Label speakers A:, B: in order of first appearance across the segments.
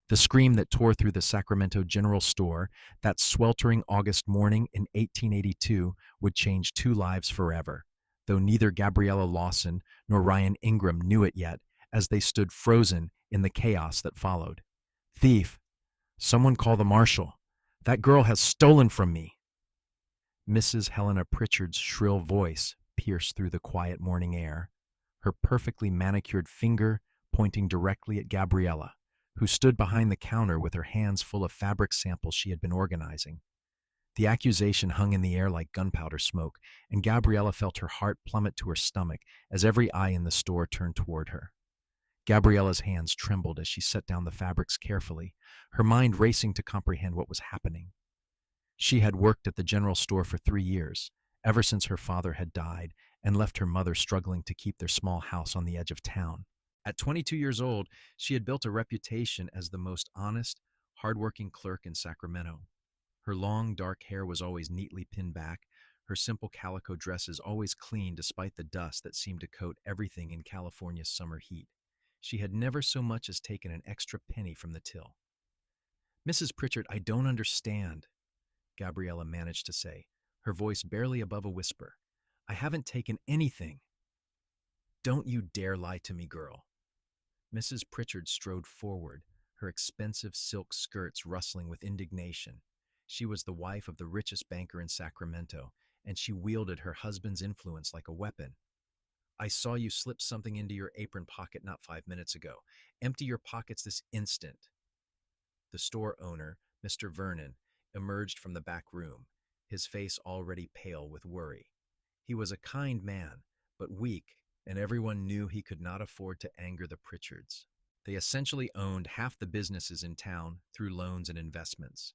A: The scream that tore through the Sacramento General Store that sweltering August morning in 1882 would change two lives forever, though neither Gabriella Lawson nor Ryan Ingram knew it yet as they stood frozen in the chaos that followed. "Thief! Someone call the marshal! That girl has stolen from me!" Mrs. Helena Pritchard's shrill voice pierced through the quiet morning air, her perfectly manicured finger pointing directly at Gabriella, who stood behind the counter with her hands full of fabric samples she had been organizing. The accusation hung in the air like gunpowder smoke, and Gabriella felt her heart plummet to her stomach as every eye in the store turned toward her. Gabriella's hands trembled as she set down the fabrics carefully, her mind racing to comprehend what was happening. She had worked at the general store for 3 years, ever since her father had died and left her mother struggling to keep their small house on the edge of town. At 22 years old, she had built a reputation as the most honest, hardworking clerk in Sacramento. Her long, dark hair was always neatly pinned back, her simple calico dresses always clean despite the dust that seemed to coat everything in California's summer heat. She had never so much as taken an extra penny from the till. "Mrs. Pritchard, I don't understand," Gabriella managed to say, her voice barely above a whisper. "I haven't taken anything." "Don't you dare lie to me, girl." Mrs. Pritchard strode forward, her expensive silk skirts rustling with indignation. She was the wife of the richest banker in Sacramento, and she wielded her husband's influence like a weapon. "I saw you slip something into your apron pocket not 5 minutes ago. Empty your pockets this instant." The store owner, Mr. Vernon, emerged from the back room, his face already pale with worry. He was a kind man, but weak, and everyone knew he could not afford to anger the Pritchards. They essentially owned half the businesses in town through loans and investments.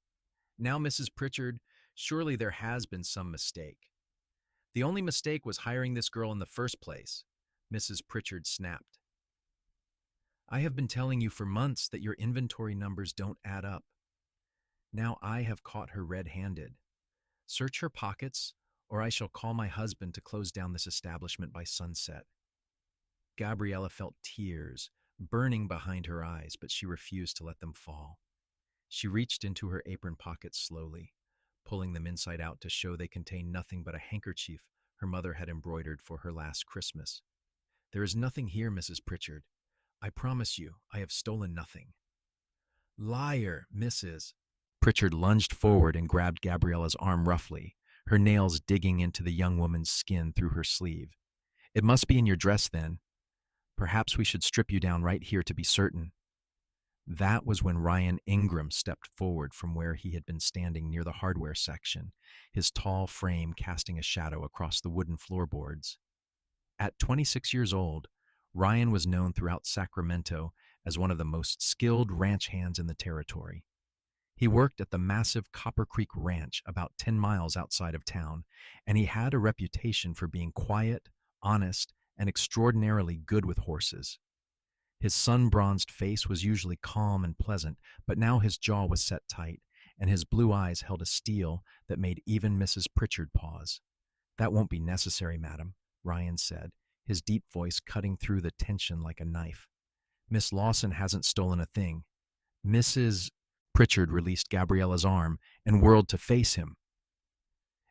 A: "Now, Mrs. Pritchard, surely there has been some mistake." "The only mistake was hiring this girl in the first place," Mrs. Pritchard snapped. "I have been telling you for months that your inventory numbers don't add up. Now I have caught her red-handed. Search her pockets, or I shall call my husband to close down this establishment by sunset." Gabriella felt tears burning behind her eyes, but she refused to let them fall. She reached into her apron pockets slowly, pulling them inside out to show they contained nothing but a handkerchief her mother had embroidered for her last Christmas. "There is nothing here, Mrs. Pritchard. I promise you, I have stolen nothing." "Liar, Mrs." Pritchard lunged forward and grabbed Gabriella's arm roughly, her nails digging into the young woman's skin through her sleeve. "It must be in your dress, then. Perhaps we should strip you down right here to be certain." That was when Ryan Ingram stepped forward from where he had been standing near the hardware section, his tall frame casting a shadow across the wooden floorboards. At 26 years old, Ryan was known throughout Sacramento as one of the most skilled ranch hands in the territory. He worked at the massive Copper Creek Ranch about 10 miles outside of town, and he had a reputation for being quiet, honest, and extraordinarily good with horses. His sun-bronzed face was usually calm and pleasant, but now his jaw was set tight, and his blue eyes held a steel that made even Mrs. Pritchard pause. "That won't be necessary, madam," Ryan said, his deep voice cutting through the tension like a knife. "Miss Lawson hasn't stolen a thing." Mrs. Pritchard released Gabriella's arm and whirled to face him.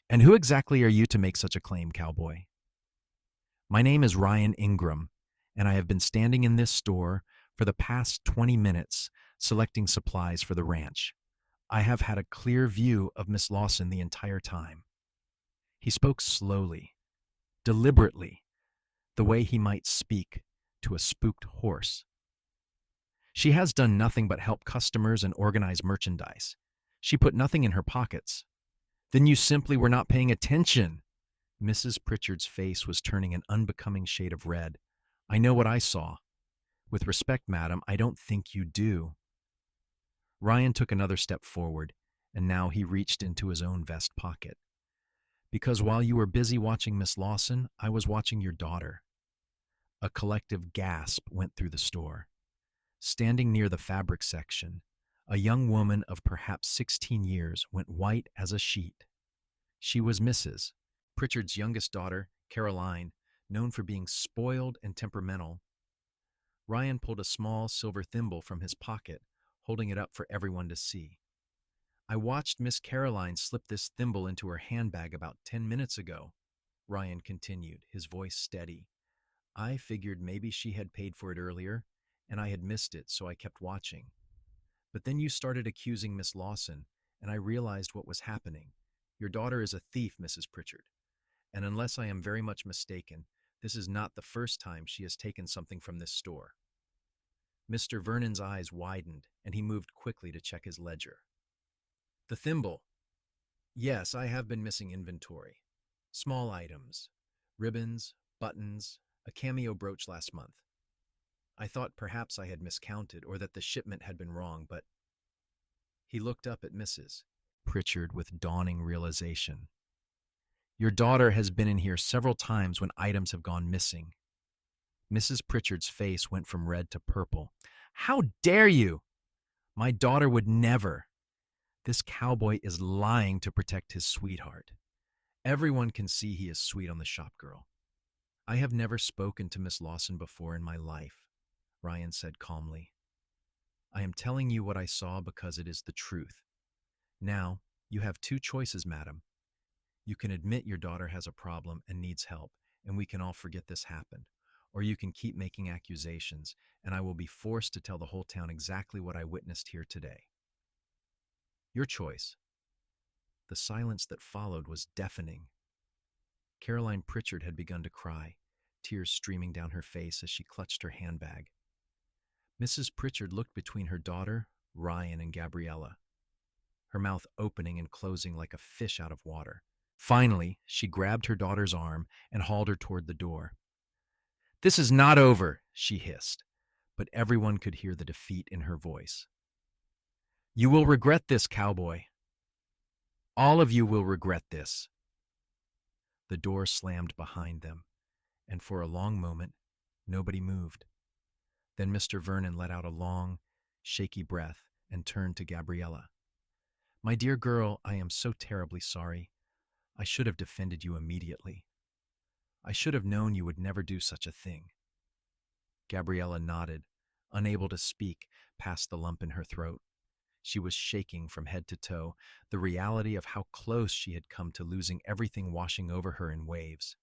A: "And who exactly are you to make such a claim, Cowboy?" "My name is Ryan Ingram, and I have been standing in this store for the past 20 minutes selecting supplies for the ranch. I have had a clear view of Miss Lawson the entire time." He spoke slowly, deliberately, the way he might speak to a spooked horse. "She has done nothing but help customers and organize merchandise. She put nothing in her pockets." "Then you simply were not paying attention." Mrs. Pritchard's face was turning an unbecoming shade of red. "I know what I saw. With respect, madam, I don't think you do." Ryan took another step forward, and now he reached into his own vest pocket. "Because while you were busy watching Miss Lawson, I was watching your daughter." A collective gasp went through the store. Standing near the fabric section, a young woman of perhaps 16 years went white as a sheet. She was Mrs. Pritchard's youngest daughter, Caroline, known for being spoiled and temperamental. Ryan pulled a small silver thimble from his pocket, holding it up for everyone to see. I watched Miss Caroline slip this thimble into her handbag about 10 minutes ago, Ryan continued, his voice steady. I figured maybe she had paid for it earlier, and I had missed it, so I kept watching. But then you started accusing Miss Lawson, and I realized what was happening. Your daughter is a thief, Mrs. Pritchard, and unless I am very much mistaken, this is not the first time she has taken something from this store. Mr. Vernon's eyes widened, and he moved quickly to check his ledger. The thimble. Yes, I have been missing inventory. Small items. Ribbons, buttons, a cameo brooch last month. I thought perhaps I had miscounted or that the shipment had been wrong, but... He looked up at Mrs. Pritchard with dawning realization. Your daughter has been in here several times when items have gone missing. Mrs. Pritchard's face went from red to purple. How dare you! My daughter would never. This cowboy is lying to protect his sweetheart. Everyone can see he is sweet on the shop girl. I have never spoken to Miss Lawson before in my life, Ryan said calmly. I am telling you what I saw because it is the truth. Now, you have two choices, madam. You can admit your daughter has a problem and needs help, and we can all forget this happened. Or you can keep making accusations, and I will be forced to tell the whole town exactly what I witnessed here today. Your choice. The silence that followed was deafening. Caroline Pritchard had begun to cry, tears streaming down her face as she clutched her handbag. Mrs. Pritchard looked between her daughter, Ryan, and Gabriella, her mouth opening and closing like a fish out of water. Finally, she grabbed her daughter's arm and hauled her toward the door. This is not over, she hissed, but everyone could hear the defeat in her voice. You will regret this, cowboy. All of you will regret this. The door slammed behind them, and for a long moment, nobody moved. Then Mr. Vernon let out a long, shaky breath and turned to Gabriella. My dear girl, I am so terribly sorry. I should have defended you immediately. I should have known you would never do such a thing. Gabriella nodded, unable to speak past the lump in her throat. She was shaking from head to toe, the reality of how close she had come to losing everything washing over her in waves.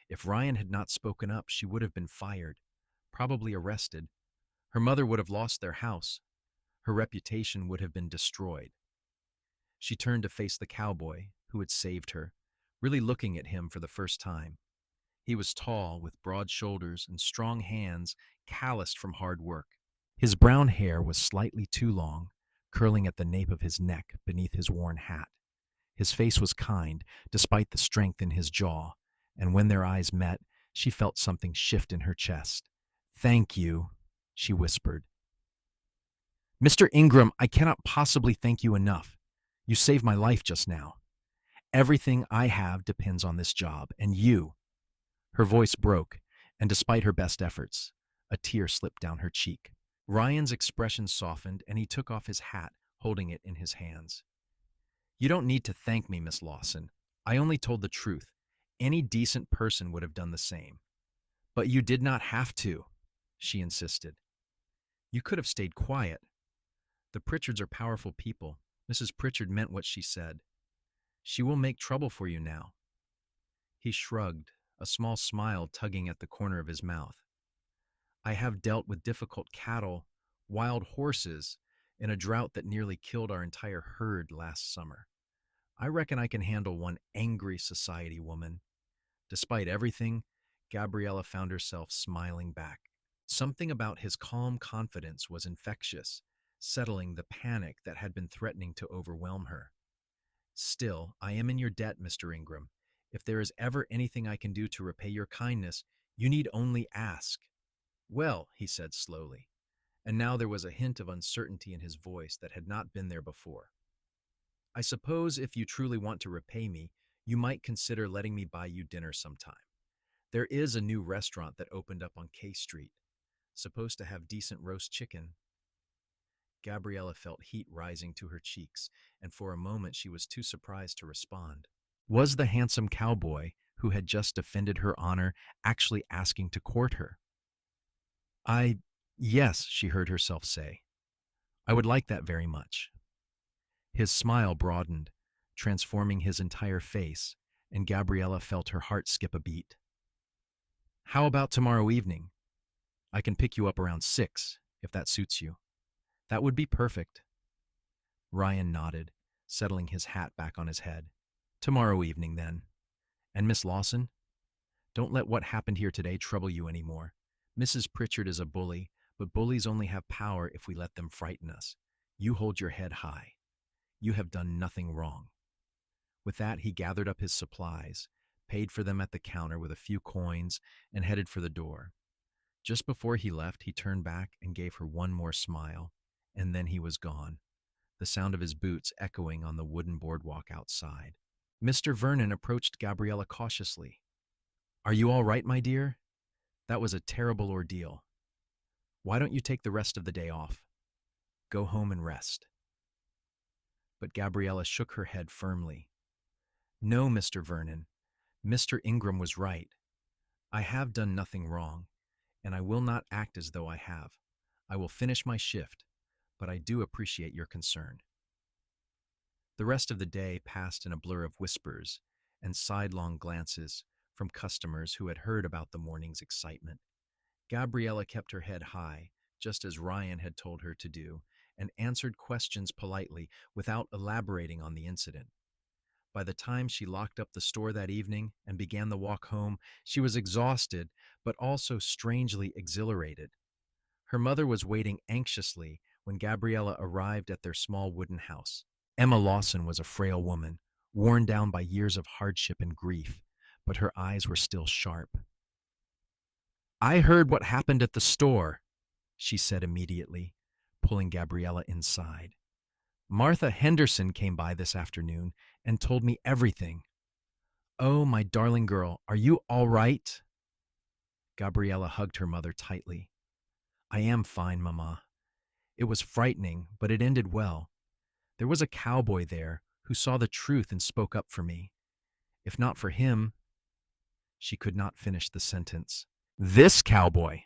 A: If Ryan had not spoken up, she would have been fired, probably arrested. Her mother would have lost their house. Her reputation would have been destroyed. She turned to face the cowboy, who had saved her, really looking at him for the first time. He was tall, with broad shoulders and strong hands calloused from hard work. His brown hair was slightly too long, curling at the nape of his neck beneath his worn hat. His face was kind, despite the strength in his jaw, and when their eyes met, she felt something shift in her chest. Thank you, she whispered. Mr. Ingram, I cannot possibly thank you enough. You saved my life just now. Everything I have depends on this job, and you. Her voice broke, and despite her best efforts, a tear slipped down her cheek. Ryan's expression softened, and he took off his hat, holding it in his hands. You don't need to thank me, Miss Lawson. I only told the truth. Any decent person would have done the same. But you did not have to, she insisted. You could have stayed quiet. The Pritchards are powerful people. Mrs. Pritchard meant what she said. She will make trouble for you now. He shrugged, a small smile tugging at the corner of his mouth. I have dealt with difficult cattle, wild horses, in a drought that nearly killed our entire herd last summer. I reckon I can handle one angry society woman. Despite everything, Gabriella found herself smiling back. Something about his calm confidence was infectious, settling the panic that had been threatening to overwhelm her. Still, I am in your debt, Mr. Ingram. If there is ever anything I can do to repay your kindness, you need only ask. Well, he said slowly, and now there was a hint of uncertainty in his voice that had not been there before. I suppose if you truly want to repay me, you might consider letting me buy you dinner sometime. There is a new restaurant that opened up on K Street, supposed to have decent roast chicken. Gabriella felt heat rising to her cheeks, and for a moment she was too surprised to respond. Was the handsome cowboy, who had just defended her honor, actually asking to court her? Yes, she heard herself say. I would like that very much. His smile broadened, transforming his entire face, and Gabriella felt her heart skip a beat. How about tomorrow evening? I can pick you up around 6, if that suits you. That would be perfect. Ryan nodded, settling his hat back on his head. Tomorrow evening, then. And Miss Lawson, don't let what happened here today trouble you anymore. Mrs. Pritchard is a bully, but bullies only have power if we let them frighten us. You hold your head high. You have done nothing wrong. With that, he gathered up his supplies, paid for them at the counter with a few coins, and headed for the door. Just before he left, he turned back and gave her one more smile, and then he was gone, the sound of his boots echoing on the wooden boardwalk outside. Mr. Vernon approached Gabriella cautiously. Are you all right, my dear? That was a terrible ordeal. Why don't you take the rest of the day off? Go home and rest. But Gabriella shook her head firmly. No, Mr. Vernon. Mr. Ingram was right. I have done nothing wrong, and I will not act as though I have. I will finish my shift, but I do appreciate your concern. The rest of the day passed in a blur of whispers and sidelong glances from customers who had heard about the morning's excitement. Gabriella kept her head high, just as Ryan had told her to do, and answered questions politely without elaborating on the incident. By the time she locked up the store that evening and began the walk home, she was exhausted, but also strangely exhilarated. Her mother was waiting anxiously when Gabriella arrived at their small wooden house. Emma Lawson was a frail woman, worn down by years of hardship and grief, but her eyes were still sharp. I heard what happened at the store, she said immediately, pulling Gabriella inside. Martha Henderson came by this afternoon and told me everything. Oh, my darling girl, are you all right? Gabriella hugged her mother tightly. I am fine, Mama. It was frightening, but it ended well. There was a cowboy there who saw the truth and spoke up for me. If not for him, she could not finish the sentence. This cowboy,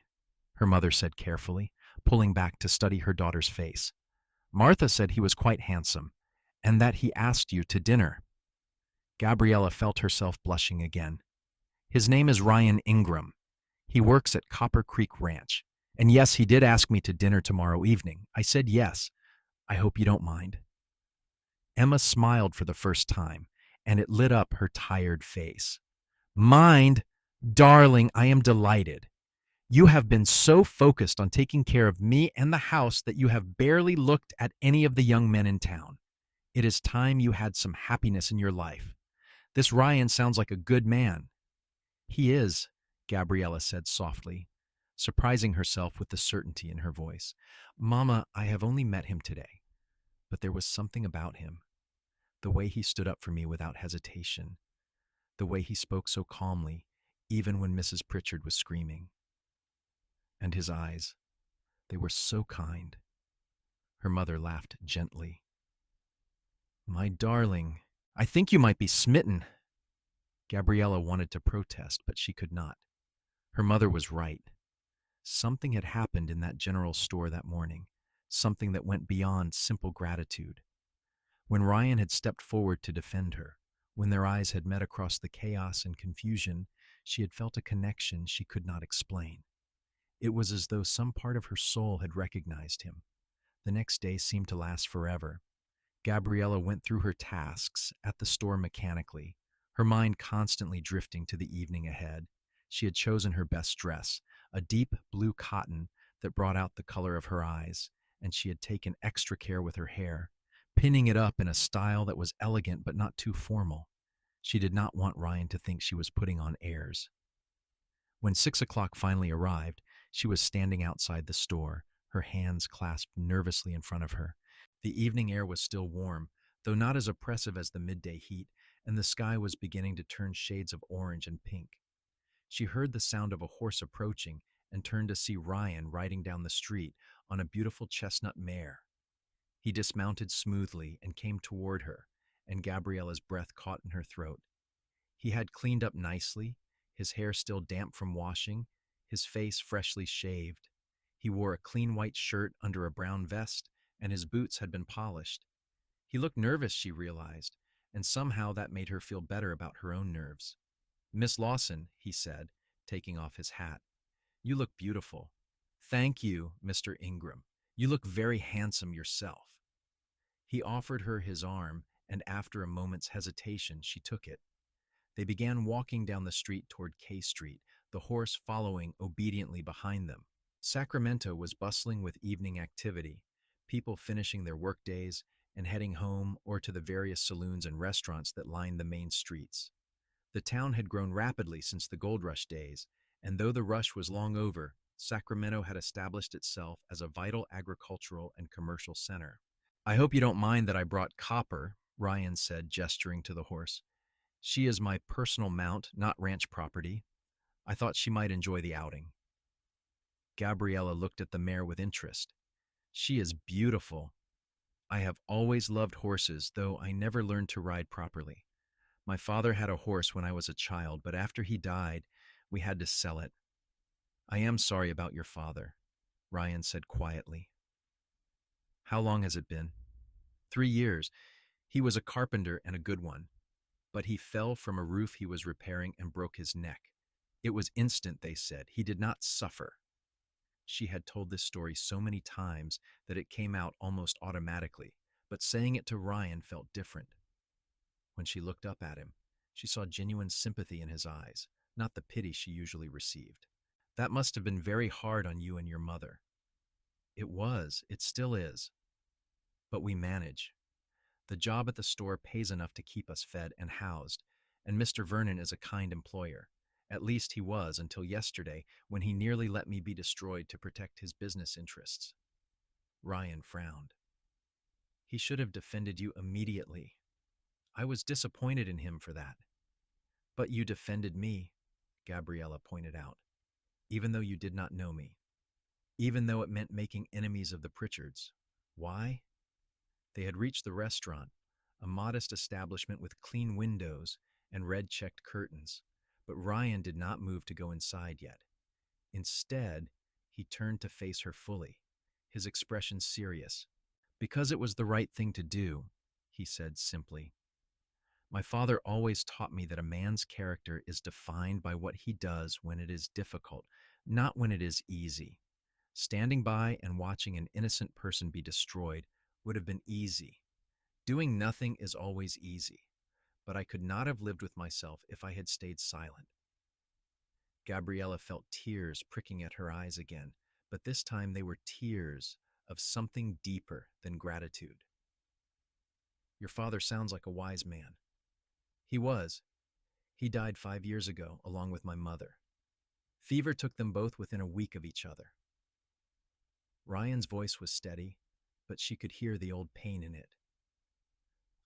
A: her mother said carefully, pulling back to study her daughter's face. Martha said he was quite handsome, and that he asked you to dinner. Gabriella felt herself blushing again. His name is Ryan Ingram. He works at Copper Creek Ranch. And yes, he did ask me to dinner tomorrow evening. I said yes. I hope you don't mind. Emma smiled for the first time, and it lit up her tired face. Mind? Darling, I am delighted. You have been so focused on taking care of me and the house that you have barely looked at any of the young men in town. It is time you had some happiness in your life. This Ryan sounds like a good man. He is, Gabriella said softly, surprising herself with the certainty in her voice. Mama, I have only met him today, but there was something about him. The way he stood up for me without hesitation. The way he spoke so calmly, even when Mrs. Pritchard was screaming. And his eyes, they were so kind. Her mother laughed gently. My darling, I think you might be smitten. Gabriella wanted to protest, but she could not. Her mother was right. Something had happened in that general store that morning, something that went beyond simple gratitude. When Ryan had stepped forward to defend her, when their eyes had met across the chaos and confusion, she had felt a connection she could not explain. It was as though some part of her soul had recognized him. The next day seemed to last forever. Gabriella went through her tasks at the store mechanically, her mind constantly drifting to the evening ahead. She had chosen her best dress, a deep blue cotton that brought out the color of her eyes, and she had taken extra care with her hair, pinning it up in a style that was elegant but not too formal. She did not want Ryan to think she was putting on airs. When 6 o'clock finally arrived, she was standing outside the store, her hands clasped nervously in front of her. The evening air was still warm, though not as oppressive as the midday heat, and the sky was beginning to turn shades of orange and pink. She heard the sound of a horse approaching and turned to see Ryan riding down the street on a beautiful chestnut mare. He dismounted smoothly and came toward her, and Gabriella's breath caught in her throat. He had cleaned up nicely, his hair still damp from washing, his face freshly shaved. He wore a clean white shirt under a brown vest and his boots had been polished. He looked nervous, she realized, and somehow that made her feel better about her own nerves. Miss Lawson, he said, taking off his hat, you look beautiful. Thank you, Mr. Ingram. You look very handsome yourself. He offered her his arm, and after a moment's hesitation, she took it. They began walking down the street toward K Street, the horse following obediently behind them. Sacramento was bustling with evening activity, people finishing their workdays and heading home or to the various saloons and restaurants that lined the main streets. The town had grown rapidly since the gold rush days, and though the rush was long over, Sacramento had established itself as a vital agricultural and commercial center. I hope you don't mind that I brought Copper, Ryan said, gesturing to the horse. She is my personal mount, not ranch property. I thought she might enjoy the outing. Gabriella looked at the mare with interest. She is beautiful. I have always loved horses, though I never learned to ride properly. My father had a horse when I was a child, but after he died, we had to sell it. I am sorry about your father, Ryan said quietly. How long has it been? 3 years. He was a carpenter and a good one, but he fell from a roof he was repairing and broke his neck. It was instant, they said. He did not suffer. She had told this story so many times that it came out almost automatically, but saying it to Ryan felt different. When she looked up at him, she saw genuine sympathy in his eyes, not the pity she usually received. That must have been very hard on you and your mother. It was. It still is. But we manage. The job at the store pays enough to keep us fed and housed, and Mr. Vernon is a kind employer. At least he was until yesterday, when he nearly let me be destroyed to protect his business interests. Ryan frowned. He should have defended you immediately. I was disappointed in him for that. But you defended me, Gabriella pointed out, even though you did not know me, even though it meant making enemies of the Pritchards. Why? They had reached the restaurant, a modest establishment with clean windows and red-checked curtains, but Ryan did not move to go inside yet. Instead, he turned to face her fully, his expression serious. Because it was the right thing to do, he said simply. My father always taught me that a man's character is defined by what he does when it is difficult, not when it is easy. Standing by and watching an innocent person be destroyed would have been easy. Doing nothing is always easy, but I could not have lived with myself if I had stayed silent. Gabriella felt tears pricking at her eyes again, but this time they were tears of something deeper than gratitude. Your father sounds like a wise man. He was. He died 5 years ago, along with my mother. Fever took them both within a week of each other. Ryan's voice was steady, but she could hear the old pain in it.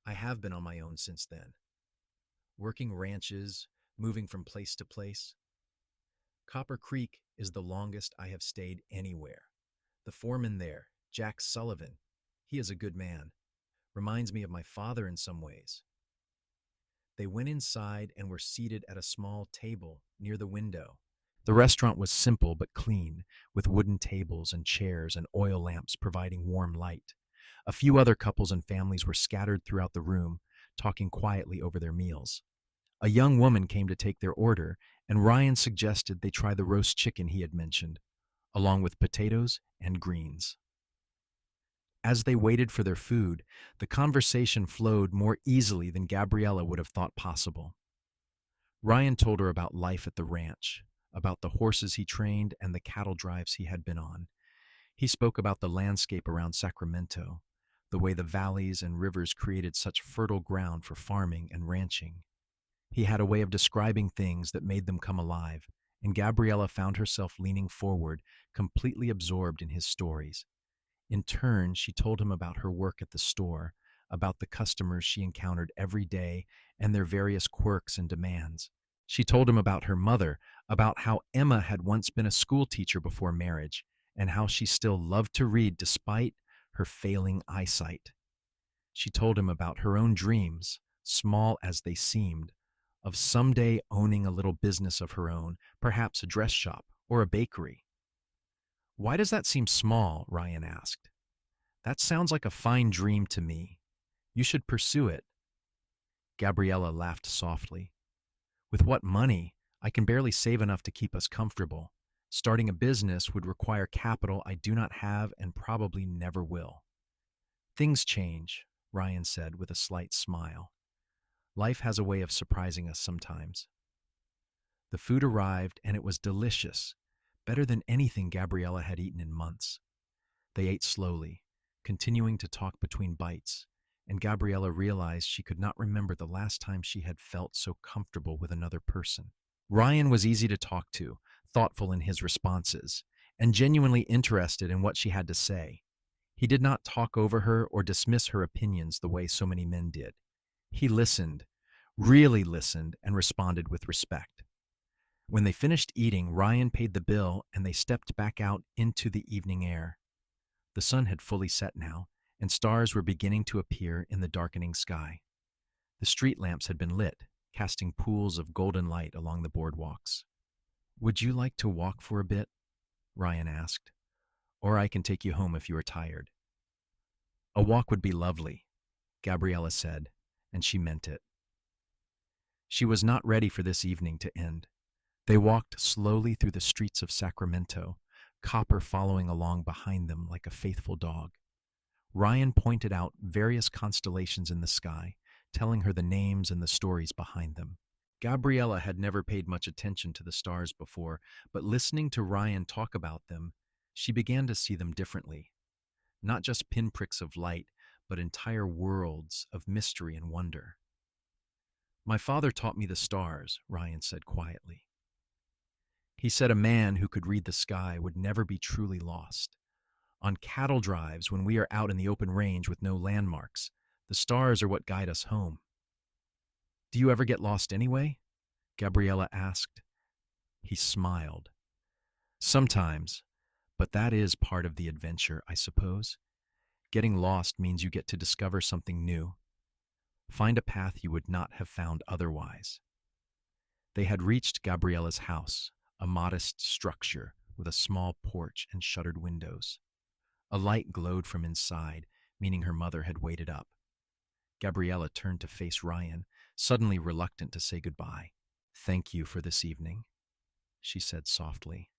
A: I have been on my own since then. Working ranches, moving from place to place. Copper Creek is the longest I have stayed anywhere. The foreman there, Jack Sullivan, he is a good man. Reminds me of my father in some ways. They went inside and were seated at a small table near the window. The restaurant was simple but clean, with wooden tables and chairs and oil lamps providing warm light. A few other couples and families were scattered throughout the room, talking quietly over their meals. A young woman came to take their order, and Ryan suggested they try the roast chicken he had mentioned, along with potatoes and greens. As they waited for their food, the conversation flowed more easily than Gabriella would have thought possible. Ryan told her about life at the ranch, about the horses he trained and the cattle drives he had been on. He spoke about the landscape around Sacramento, the way the valleys and rivers created such fertile ground for farming and ranching. He had a way of describing things that made them come alive, and Gabriella found herself leaning forward, completely absorbed in his stories. In turn, she told him about her work at the store, about the customers she encountered every day and their various quirks and demands. She told him about her mother, about how Emma had once been a school teacher before marriage, and how she still loved to read despite her failing eyesight. She told him about her own dreams, small as they seemed, of someday owning a little business of her own, perhaps a dress shop or a bakery. Why does that seem small? Ryan asked. That sounds like a fine dream to me. You should pursue it. Gabriella laughed softly. With what money? I can barely save enough to keep us comfortable. Starting a business would require capital I do not have and probably never will. Things change, Ryan said with a slight smile. Life has a way of surprising us sometimes. The food arrived and it was delicious, better than anything Gabriella had eaten in months. They ate slowly, continuing to talk between bites, and Gabriella realized she could not remember the last time she had felt so comfortable with another person. Ryan was easy to talk to, thoughtful in his responses, and genuinely interested in what she had to say. He did not talk over her or dismiss her opinions the way so many men did. He listened, really listened, and responded with respect. When they finished eating, Ryan paid the bill and they stepped back out into the evening air. The sun had fully set now, and stars were beginning to appear in the darkening sky. The street lamps had been lit, casting pools of golden light along the boardwalks. "Would you like to walk for a bit?" Ryan asked. "Or I can take you home if you are tired." "A walk would be lovely," Gabriella said, and she meant it. She was not ready for this evening to end. They walked slowly through the streets of Sacramento, Copper following along behind them like a faithful dog. Ryan pointed out various constellations in the sky, telling her the names and the stories behind them. Gabriella had never paid much attention to the stars before, but listening to Ryan talk about them, she began to see them differently. Not just pinpricks of light, but entire worlds of mystery and wonder. "My father taught me the stars," Ryan said quietly. "He said a man who could read the sky would never be truly lost. On cattle drives, when we are out in the open range with no landmarks, the stars are what guide us home." "Do you ever get lost anyway?" Gabriella asked. He smiled. "Sometimes, but that is part of the adventure, I suppose. Getting lost means you get to discover something new. Find a path you would not have found otherwise." They had reached Gabriella's house, a modest structure with a small porch and shuttered windows. A light glowed from inside, meaning her mother had waited up. Gabriella turned to face Ryan, suddenly reluctant to say goodbye. "Thank you for this evening," she said softly.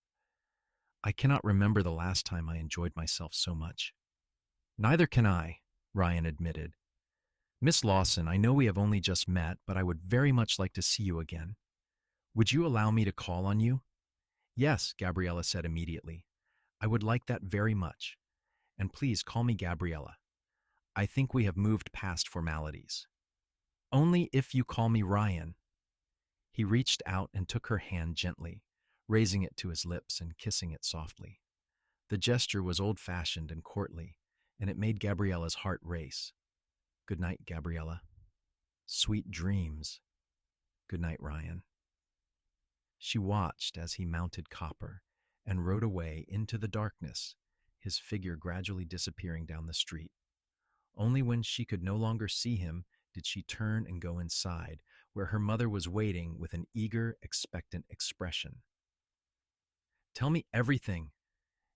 A: "I cannot remember the last time I enjoyed myself so much." "Neither can I," Ryan admitted. "Miss Lawson, I know we have only just met, but I would very much like to see you again. Would you allow me to call on you?" "Yes," Gabriella said immediately. "I would like that very much. And please call me Gabriella. I think we have moved past formalities." "Only if you call me Ryan." He reached out and took her hand gently, raising it to his lips and kissing it softly. The gesture was old-fashioned and courtly, and it made Gabriella's heart race. "Good night, Gabriella." "Sweet dreams." "Good night, Ryan." She watched as he mounted Copper and rode away into the darkness, his figure gradually disappearing down the street. Only when she could no longer see him did she turn and go inside, where her mother was waiting with an eager, expectant expression. "Tell me everything,"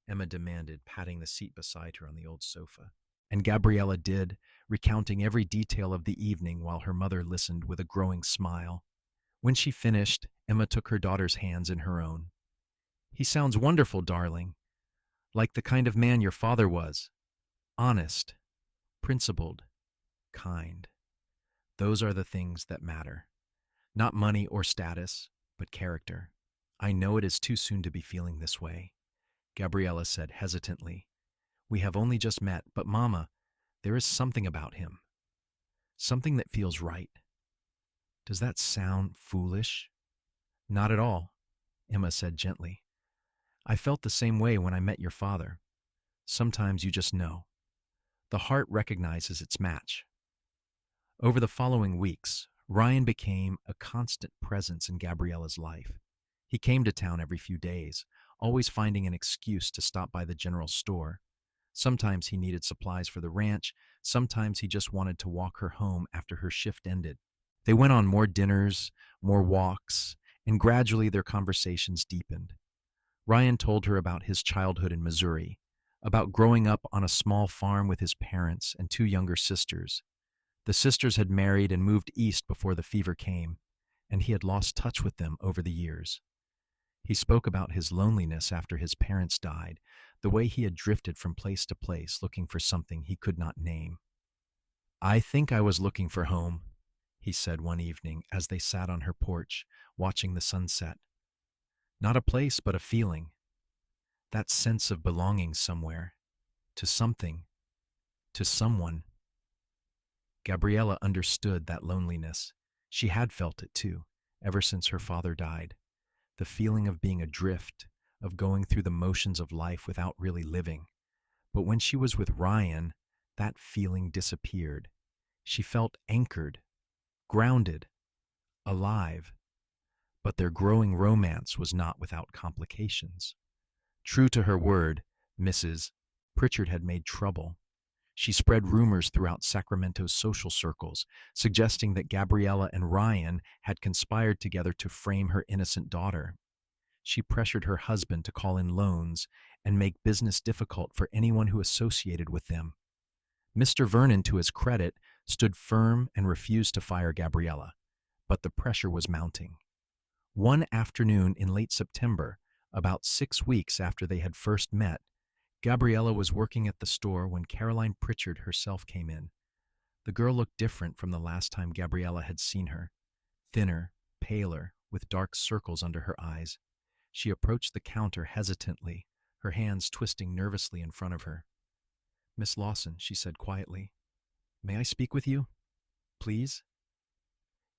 A: Emma demanded, patting the seat beside her on the old sofa. And Gabriella did, recounting every detail of the evening while her mother listened with a growing smile. When she finished, Emma took her daughter's hands in her own. "He sounds wonderful, darling. Like the kind of man your father was. Honest, principled, kind. Those are the things that matter. Not money or status, but character." "I know it is too soon to be feeling this way," Gabriella said hesitantly. "We have only just met, but Mama, there is something about him. Something that feels right." "Does that sound foolish?" "Not at all," Emma said gently. "I felt the same way when I met your father. Sometimes you just know. The heart recognizes its match." Over the following weeks, Ryan became a constant presence in Gabriella's life. He came to town every few days, always finding an excuse to stop by the general store. Sometimes he needed supplies for the ranch, sometimes he just wanted to walk her home after her shift ended. They went on more dinners, more walks, and gradually their conversations deepened. Ryan told her about his childhood in Missouri, about growing up on a small farm with his parents and two younger sisters. The sisters had married and moved east before the fever came, and he had lost touch with them over the years. He spoke about his loneliness after his parents died, the way he had drifted from place to place looking for something he could not name. "I think I was looking for home," he said one evening as they sat on her porch, watching the sunset. "Not a place, but a feeling. That sense of belonging somewhere, to something, to someone." Gabriella understood that loneliness. She had felt it too, ever since her father died. The feeling of being adrift, of going through the motions of life without really living. But when she was with Ryan, that feeling disappeared. She felt anchored, grounded, alive. But their growing romance was not without complications. True to her word, Mrs. Pritchard had made trouble. She spread rumors throughout Sacramento's social circles, suggesting that Gabriella and Ryan had conspired together to frame her innocent daughter. She pressured her husband to call in loans and make business difficult for anyone who associated with them. Mr. Vernon, to his credit, stood firm and refused to fire Gabriella, but the pressure was mounting. One afternoon in late September, about 6 weeks after they had first met, Gabriella was working at the store when Caroline Pritchard herself came in. The girl looked different from the last time Gabriella had seen her. Thinner, paler, with dark circles under her eyes. She approached the counter hesitantly, her hands twisting nervously in front of her. "Miss Lawson," she said quietly, "may I speak with you? Please?"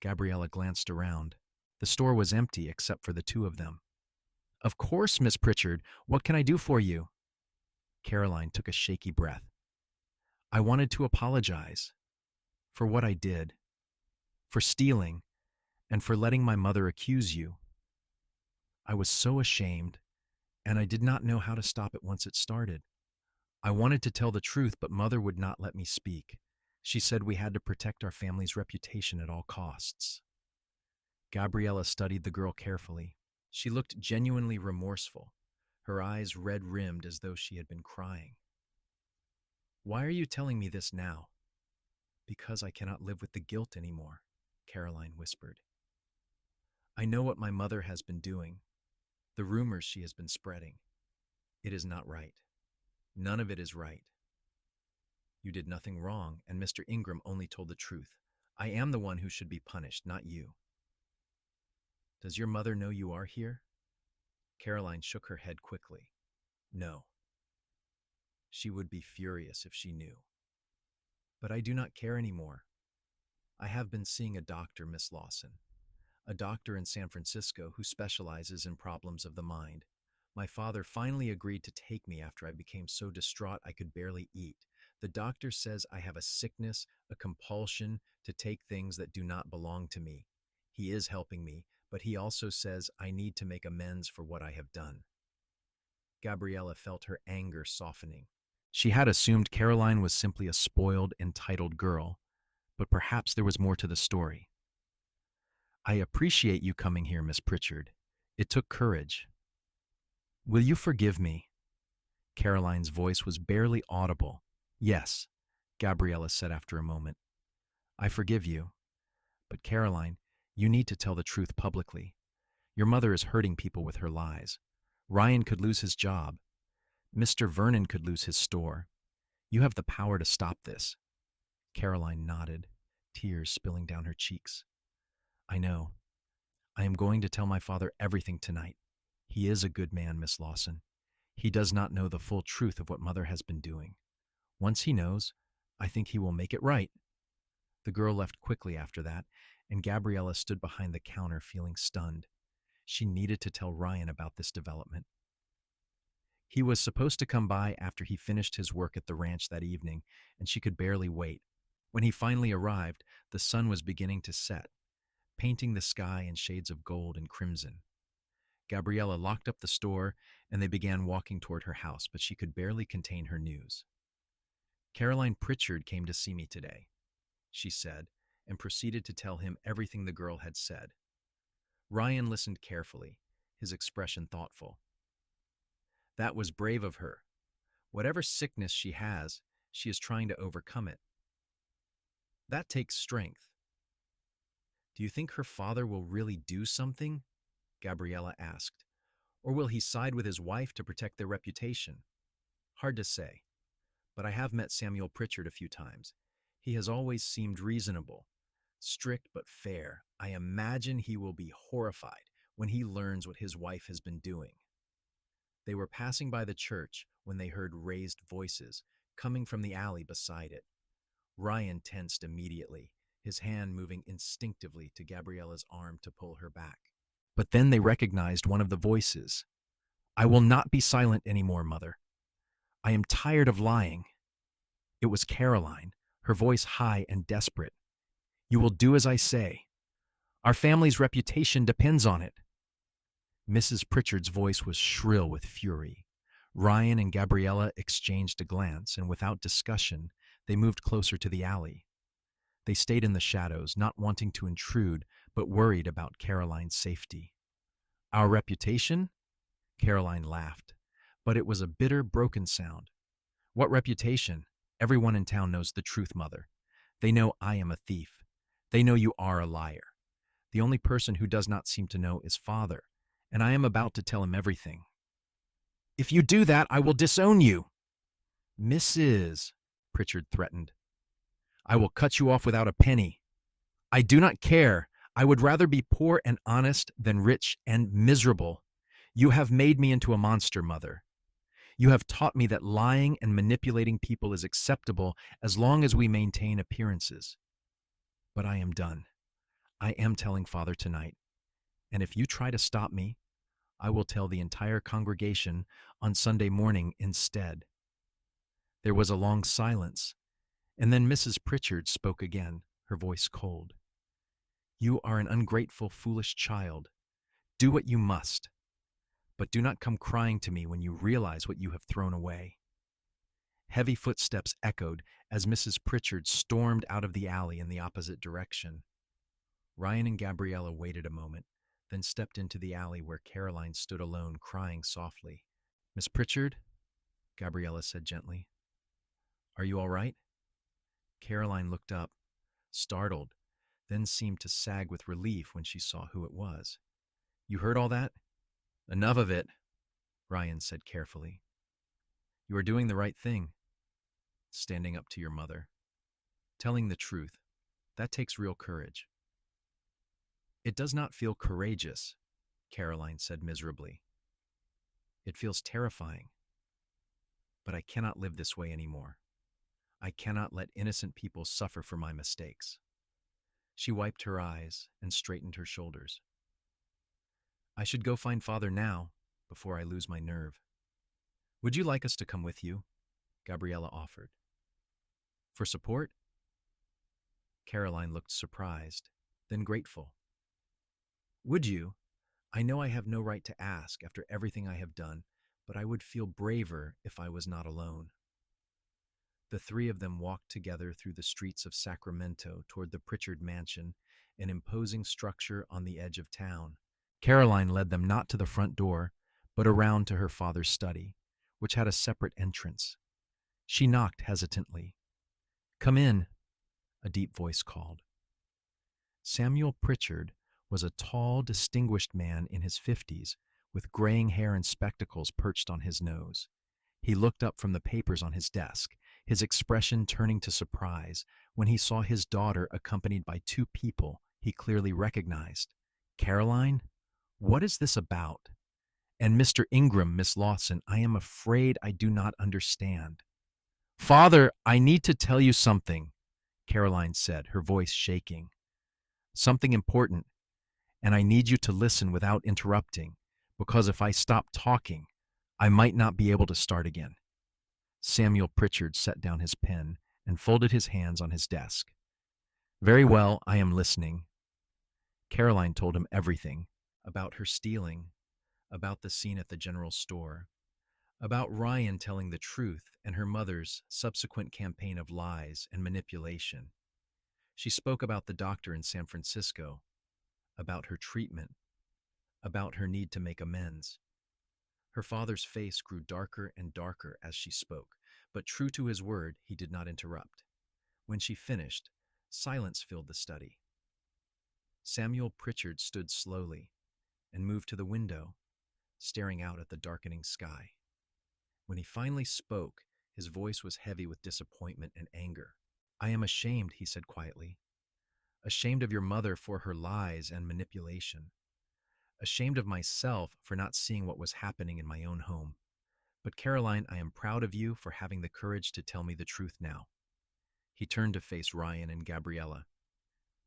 A: Gabriella glanced around. The store was empty except for the two of them. "Of course, Miss Pritchard. What can I do for you?" Caroline took a shaky breath. "I wanted to apologize for what I did, for stealing, and for letting my mother accuse you. I was so ashamed, and I did not know how to stop it once it started. I wanted to tell the truth, but Mother would not let me speak. She said we had to protect our family's reputation at all costs." Gabriella studied the girl carefully. She looked genuinely remorseful, her eyes red-rimmed as though she had been crying. "Why are you telling me this now?" "Because I cannot live with the guilt anymore," Caroline whispered. "I know what my mother has been doing, the rumors she has been spreading. It is not right. None of it is right. You did nothing wrong, and Mr. Ingram only told the truth. I am the one who should be punished, not you. Does your mother know you are here?" Caroline shook her head quickly. "No. She would be furious if she knew. But I do not care anymore. I have been seeing a doctor, Miss Lawson, a doctor in San Francisco who specializes in problems of the mind. My father finally agreed to take me after I became so distraught I could barely eat. The doctor says I have a sickness, a compulsion to take things that do not belong to me. He is helping me, but he also says I need to make amends for what I have done." Gabriella felt her anger softening. She had assumed Caroline was simply a spoiled, entitled girl, but perhaps there was more to the story. "I appreciate you coming here, Miss Pritchard. It took courage. Will you forgive me?" Caroline's voice was barely audible. "Yes," Gabriella said after a moment. "I forgive you. But Caroline, you need to tell the truth publicly. Your mother is hurting people with her lies. Ryan could lose his job. Mr. Vernon could lose his store. You have the power to stop this." Caroline nodded, tears spilling down her cheeks. "I know. I am going to tell my father everything tonight. He is a good man, Miss Lawson. He does not know the full truth of what Mother has been doing. Once he knows, I think he will make it right." The girl left quickly after that, and Gabriella stood behind the counter feeling stunned. She needed to tell Ryan about this development. He was supposed to come by after he finished his work at the ranch that evening, and she could barely wait. When he finally arrived, the sun was beginning to set, painting the sky in shades of gold and crimson. Gabriella locked up the store, and they began walking toward her house, but she could barely contain her news. "Caroline Pritchard came to see me today," she said, and proceeded to tell him everything the girl had said. Ryan listened carefully, his expression thoughtful. "That was brave of her. Whatever sickness she has, she is trying to overcome it. That takes strength. Do you think her father will really do something? Gabriella asked. Or will he side with his wife to protect their reputation? Hard to say, but I have met Samuel Pritchard a few times. He has always seemed reasonable, strict but fair. I imagine he will be horrified when he learns what his wife has been doing. They were passing by the church when they heard raised voices coming from the alley beside it. Ryan tensed immediately, his hand moving instinctively to Gabriella's arm to pull her back. But then they recognized one of the voices. I will not be silent anymore, Mother. I am tired of lying. It was Caroline, her voice high and desperate. You will do as I say. Our family's reputation depends on it. Mrs. Pritchard's voice was shrill with fury. Ryan and Gabriella exchanged a glance, and without discussion, they moved closer to the alley. They stayed in the shadows, not wanting to intrude, but worried about Caroline's safety. Our reputation? Caroline laughed, but it was a bitter, broken sound. What reputation? Everyone in town knows the truth, Mother. They know I am a thief. They know you are a liar. The only person who does not seem to know is Father, and I am about to tell him everything. If you do that, I will disown you. Mrs. Pritchard threatened. I will cut you off without a penny. I do not care. I would rather be poor and honest than rich and miserable. You have made me into a monster, Mother. You have taught me that lying and manipulating people is acceptable as long as we maintain appearances. But I am done. I am telling Father tonight. And if you try to stop me, I will tell the entire congregation on Sunday morning instead. There was a long silence, and then Mrs. Pritchard spoke again, her voice cold. You are an ungrateful, foolish child. Do what you must, but do not come crying to me when you realize what you have thrown away. Heavy footsteps echoed as Mrs. Pritchard stormed out of the alley in the opposite direction. Ryan and Gabriella waited a moment, then stepped into the alley where Caroline stood alone, crying softly. Miss Pritchard, Gabriella said gently. Are you all right? Caroline looked up, startled, then seemed to sag with relief when she saw who it was. You heard all that? Enough of it, Ryan said carefully. You are doing the right thing, standing up to your mother. Telling the truth, that takes real courage. It does not feel courageous, Caroline said miserably. It feels terrifying. But I cannot live this way anymore. I cannot let innocent people suffer for my mistakes. She wiped her eyes and straightened her shoulders. I should go find Father now, before I lose my nerve. Would you like us to come with you? Gabriella offered. For support? Caroline looked surprised, then grateful. Would you? I know I have no right to ask after everything I have done, but I would feel braver if I was not alone. The three of them walked together through the streets of Sacramento toward the Pritchard mansion, an imposing structure on the edge of town. Caroline led them not to the front door, but around to her father's study, which had a separate entrance. She knocked hesitantly. Come in, a deep voice called. Samuel Pritchard was a tall, distinguished man in his 50s, with graying hair and spectacles perched on his nose. He looked up from the papers on his desk, his expression turning to surprise when he saw his daughter accompanied by two people he clearly recognized. Caroline, what is this about? And Mr. Ingram, Miss Lawson, I am afraid I do not understand. Father, I need to tell you something, Caroline said, her voice shaking. Something important, and I need you to listen without interrupting, because if I stop talking, I might not be able to start again. Samuel Pritchard set down his pen and folded his hands on his desk. Very well, I am listening. Caroline told him everything, about her stealing, about the scene at the general store, about Ryan telling the truth and her mother's subsequent campaign of lies and manipulation. She spoke about the doctor in San Francisco, about her treatment, about her need to make amends. Her father's face grew darker and darker as she spoke, but true to his word, he did not interrupt. When she finished, silence filled the study. Samuel Pritchard stood slowly and moved to the window, staring out at the darkening sky. When he finally spoke, his voice was heavy with disappointment and anger. "I am ashamed," he said quietly. "Ashamed of your mother for her lies and manipulation. Ashamed of myself for not seeing what was happening in my own home. But Caroline, I am proud of you for having the courage to tell me the truth now." He turned to face Ryan and Gabriella.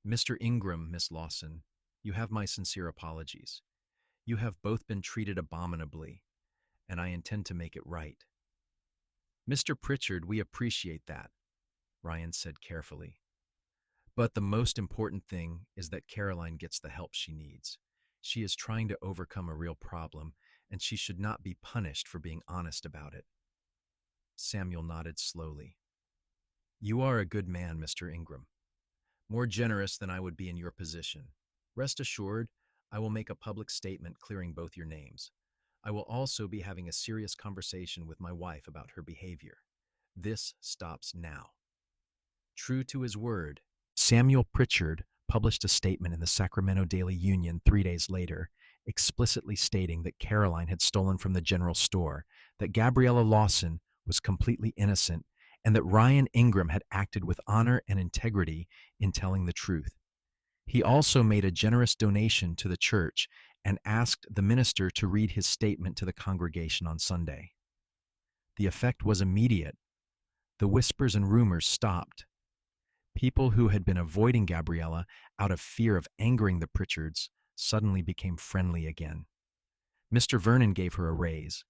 A: "Mr. Ingram, Miss Lawson, you have my sincere apologies. You have both been treated abominably, and I intend to make it right." "Mr. Pritchard, we appreciate that," Ryan said carefully. "But the most important thing is that Caroline gets the help she needs. She is trying to overcome a real problem, and she should not be punished for being honest about it." Samuel nodded slowly. "You are a good man, Mr. Ingram. More generous than I would be in your position. Rest assured, I will make a public statement clearing both your names. I will also be having a serious conversation with my wife about her behavior. This stops now." True to his word, Samuel Pritchard published a statement in the Sacramento Daily Union 3 days later, explicitly stating that Caroline had stolen from the general store, that Gabriella Lawson was completely innocent, and that Ryan Ingram had acted with honor and integrity in telling the truth. He also made a generous donation to the church and asked the minister to read his statement to the congregation on Sunday. The effect was immediate. The whispers and rumors stopped. People who had been avoiding Gabriella out of fear of angering the Pritchards suddenly became friendly again. Mr. Vernon gave her a raise,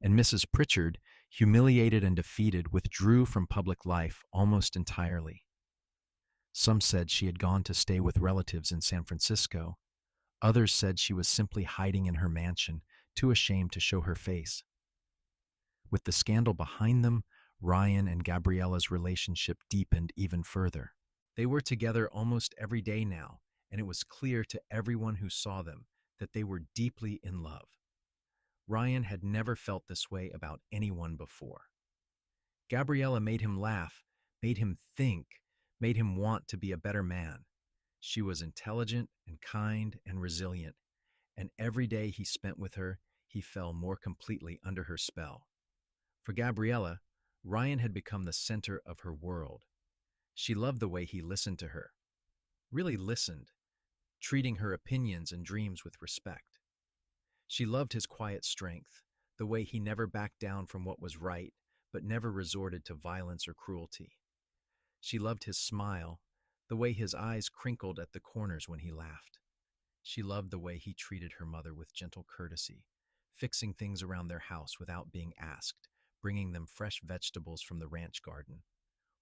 A: and Mrs. Pritchard, humiliated and defeated, withdrew from public life almost entirely. Some said she had gone to stay with relatives in San Francisco. Others said she was simply hiding in her mansion, too ashamed to show her face. With the scandal behind them, Ryan and Gabriella's relationship deepened even further. They were together almost every day now, and it was clear to everyone who saw them that they were deeply in love. Ryan had never felt this way about anyone before. Gabriella made him laugh, made him think, made him want to be a better man. She was intelligent and kind and resilient, and every day he spent with her, he fell more completely under her spell. For Gabriella, Ryan had become the center of her world. She loved the way he listened to her, really listened, treating her opinions and dreams with respect. She loved his quiet strength, the way he never backed down from what was right, but never resorted to violence or cruelty. She loved his smile, the way his eyes crinkled at the corners when he laughed. She loved the way he treated her mother with gentle courtesy, fixing things around their house without being asked, bringing them fresh vegetables from the ranch garden.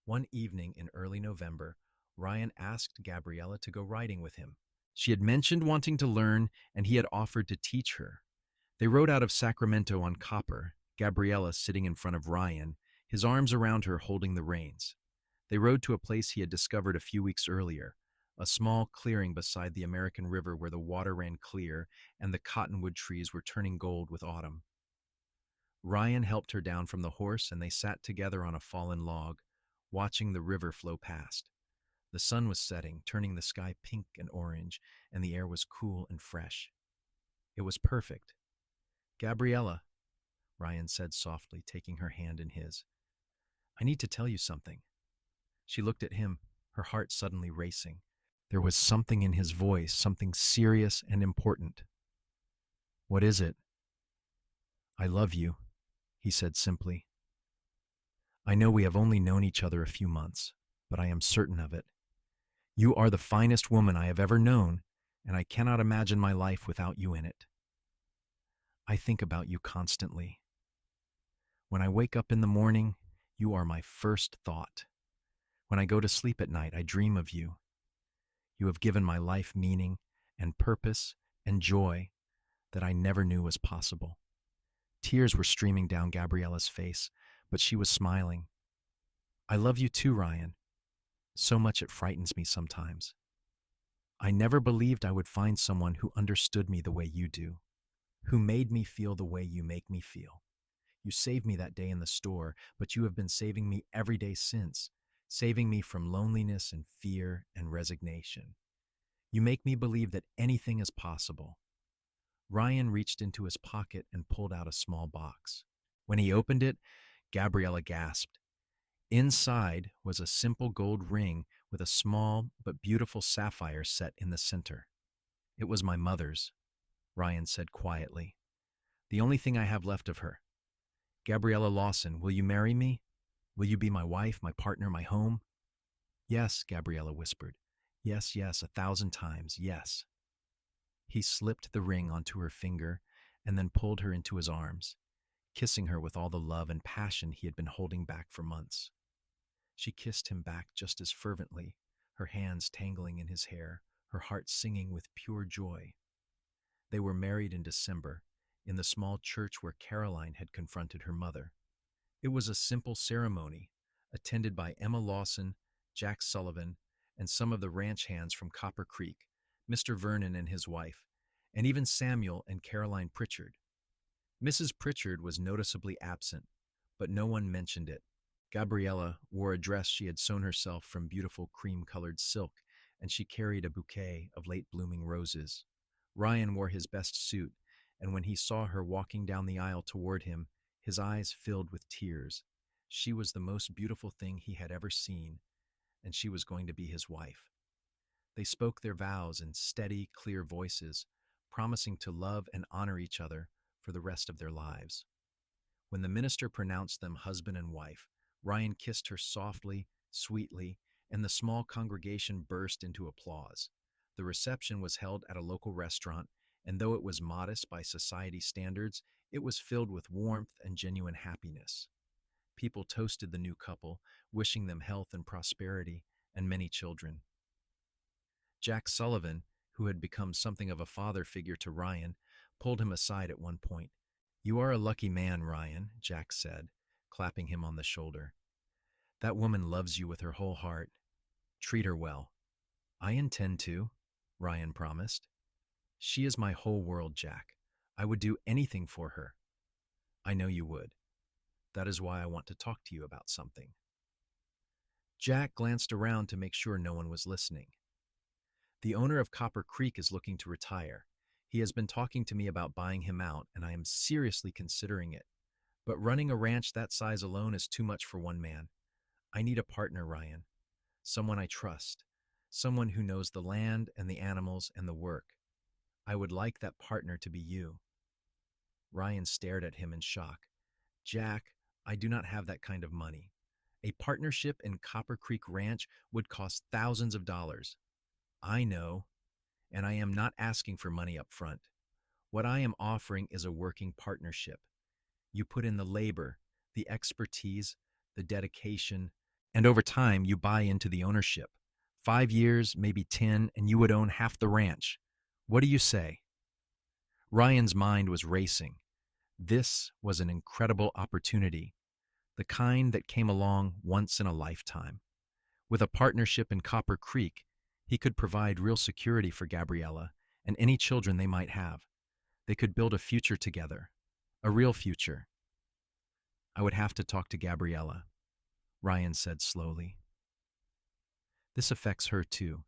A: One evening in early November, Ryan asked Gabriella to go riding with him. She had mentioned wanting to learn, and he had offered to teach her. They rode out of Sacramento on Copper, Gabriella sitting in front of Ryan, his arms around her holding the reins. They rode to a place he had discovered a few weeks earlier, a small clearing beside the American River where the water ran clear and the cottonwood trees were turning gold with autumn. Ryan helped her down from the horse, and they sat together on a fallen log, watching the river flow past. The sun was setting, turning the sky pink and orange, and the air was cool and fresh. It was perfect. "Gabriella," Ryan said softly, taking her hand in his, "I need to tell you something." She looked at him, her heart suddenly racing. There was something in his voice, something serious and important. "What is it?" "I love you," he said simply. "I know we have only known each other a few months, but I am certain of it. You are the finest woman I have ever known, and I cannot imagine my life without you in it. I think about you constantly. When I wake up in the morning, you are my first thought. When I go to sleep at night, I dream of you. You have given my life meaning and purpose and joy that I never knew was possible." Tears were streaming down Gabriella's face, but she was smiling. "I love you too, Ryan. So much it frightens me sometimes. I never believed I would find someone who understood me the way you do. who made me feel the way you make me feel. You saved me that day in the store, but you have been saving me every day since, saving me from loneliness and fear and resignation. You make me believe that anything is possible. Ryan reached into his pocket and pulled out a small box. When he opened it, Gabriella gasped. Inside was a simple gold ring with a small but beautiful sapphire set in the center. It was my mother's, Ryan said quietly. The only thing I have left of her. Gabriella Lawson, will you marry me? Will you be my wife, my partner, my home? Yes, Gabriella whispered. Yes, yes, 1,000 times, yes. He slipped the ring onto her finger and then pulled her into his arms, kissing her with all the love and passion he had been holding back for months. She kissed him back just as fervently, her hands tangling in his hair, her heart singing with pure joy. They were married in December, in the small church where Caroline had confronted her mother. It was a simple ceremony, attended by Emma Lawson, Jack Sullivan, and some of the ranch hands from Copper Creek, Mr. Vernon and his wife, and even Samuel and Caroline Pritchard. Mrs. Pritchard was noticeably absent, but no one mentioned it. Gabriella wore a dress she had sewn herself from beautiful cream-colored silk, and she carried a bouquet of late-blooming roses. Ryan wore his best suit, and when he saw her walking down the aisle toward him, his eyes filled with tears. She was the most beautiful thing he had ever seen, and she was going to be his wife. They spoke their vows in steady, clear voices, promising to love and honor each other for the rest of their lives. When the minister pronounced them husband and wife, Ryan kissed her softly, sweetly, and the small congregation burst into applause. The reception was held at a local restaurant, and though it was modest by society standards, it was filled with warmth and genuine happiness. People toasted the new couple, wishing them health and prosperity and many children. Jack Sullivan, who had become something of a father figure to Ryan, pulled him aside at one point. "You are a lucky man, Ryan," Jack said, clapping him on the shoulder. "That woman loves you with her whole heart. Treat her well." "I intend to," Ryan promised. "She is my whole world, Jack. I would do anything for her." "I know you would. That is why I want to talk to you about something." Jack glanced around to make sure no one was listening. "The owner of Copper Creek is looking to retire. He has been talking to me about buying him out, and I am seriously considering it. But running a ranch that size alone is too much for one man. I need a partner, Ryan. Someone I trust. Someone who knows the land and the animals and the work. I would like that partner to be you." Ryan stared at him in shock. "Jack, I do not have that kind of money. A partnership in Copper Creek Ranch would cost thousands of dollars. I know, and I am not asking for money up front. What I am offering is a working partnership. You put in the labor, the expertise, the dedication, and over time you buy into the ownership. 5 years, maybe 10, and you would own half the ranch. What do you say?" Ryan's mind was racing. This was an incredible opportunity, the kind that came along once in a lifetime. With a partnership in Copper Creek, he could provide real security for Gabriella and any children they might have. They could build a future together, a real future. "I would have to talk to Gabriella," Ryan said slowly. "This affects her too.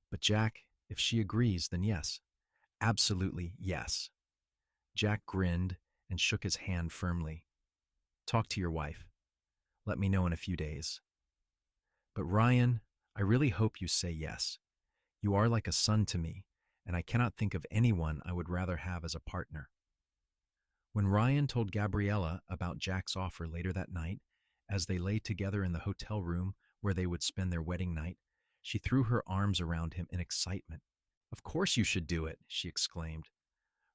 A: But Jack, if she agrees, then yes. Absolutely yes." Jack grinned and shook his hand firmly. "Talk to your wife. Let me know in a few days." "But Ryan, I really hope you say yes. You are like a son to me, and I cannot think of anyone I would rather have as a partner." When Ryan told Gabriella about Jack's offer later that night, as they lay together in the hotel room where they would spend their wedding night, she threw her arms around him in excitement. "Of course you should do it," she exclaimed.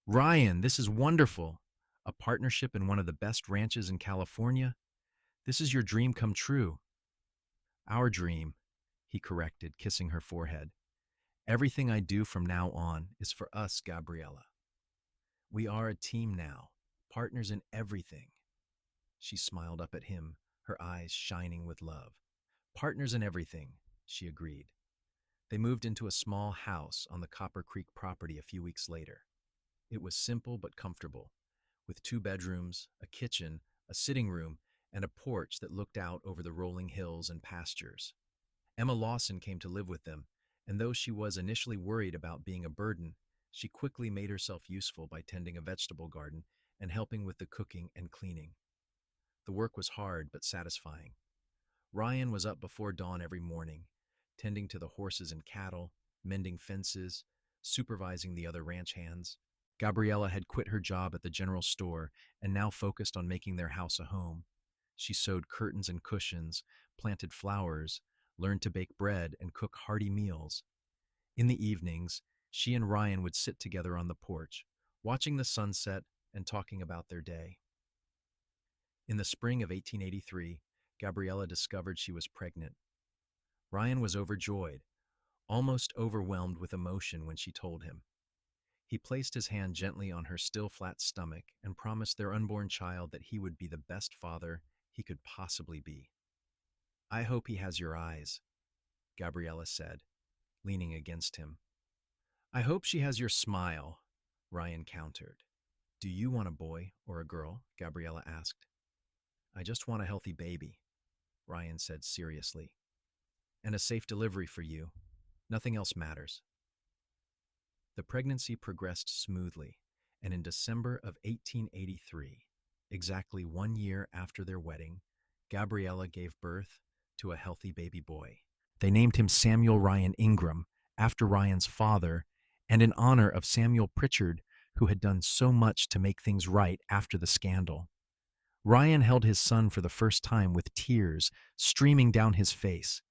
A: "Ryan, this is wonderful. A partnership in one of the best ranches in California. This is your dream come true." "Our dream," he corrected, kissing her forehead. "Everything I do from now on is for us, Gabriella. We are a team now, partners in everything." She smiled up at him, her eyes shining with love. "Partners in everything," she agreed. They moved into a small house on the Copper Creek property a few weeks later. It was simple but comfortable, with 2 bedrooms, a kitchen, a sitting room, and a porch that looked out over the rolling hills and pastures. Emma Lawson came to live with them, and though she was initially worried about being a burden, she quickly made herself useful by tending a vegetable garden and helping with the cooking and cleaning. The work was hard but satisfying. Ryan was up before dawn every morning, tending to the horses and cattle, mending fences, supervising the other ranch hands. Gabriella had quit her job at the general store and now focused on making their house a home. She sewed curtains and cushions, planted flowers, learned to bake bread and cook hearty meals. In the evenings, she and Ryan would sit together on the porch, watching the sunset and talking about their day. In the spring of 1883, Gabriella discovered she was pregnant. Ryan was overjoyed, almost overwhelmed with emotion when she told him. He placed his hand gently on her still flat stomach and promised their unborn child that he would be the best father he could possibly be. "I hope he has your eyes," Gabriella said, leaning against him. "I hope she has your smile," Ryan countered. "Do you want a boy or a girl?" Gabriella asked. "I just want a healthy baby," Ryan said seriously. "And a safe delivery for you. Nothing else matters." The pregnancy progressed smoothly, and in December of 1883, exactly 1 year after their wedding, Gabriella gave birth to a healthy baby boy. They named him Samuel Ryan Ingram, after Ryan's father, and in honor of Samuel Pritchard, who had done so much to make things right after the scandal. Ryan held his son for the first time with tears streaming down his face.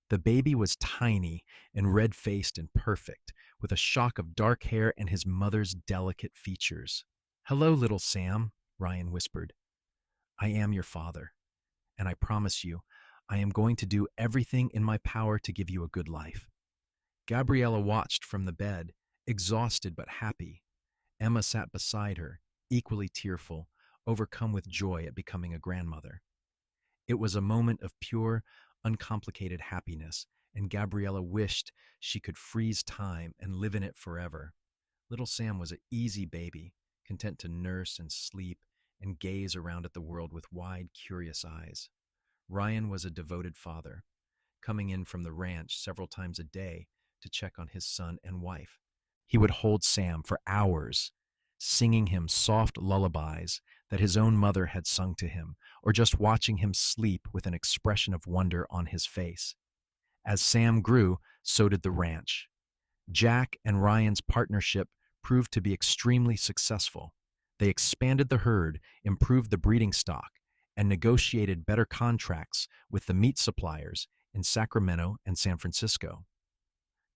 A: The baby was tiny and red-faced and perfect, with a shock of dark hair and his mother's delicate features. "Hello, little Sam," Ryan whispered. "I am your father, and I promise you, I am going to do everything in my power to give you a good life." Gabriella watched from the bed, exhausted but happy. Emma sat beside her, equally tearful, overcome with joy at becoming a grandmother. It was a moment of pure, uncomplicated happiness, and Gabriella wished she could freeze time and live in it forever. Little Sam was an easy baby, content to nurse and sleep and gaze around at the world with wide, curious eyes. Ryan was a devoted father, coming in from the ranch several times a day to check on his son and wife. He would hold Sam for hours, singing him soft lullabies that his own mother had sung to him, or just watching him sleep with an expression of wonder on his face. As Sam grew, so did the ranch. Jack and Ryan's partnership proved to be extremely successful. They expanded the herd, improved the breeding stock, and negotiated better contracts with the meat suppliers in Sacramento and San Francisco.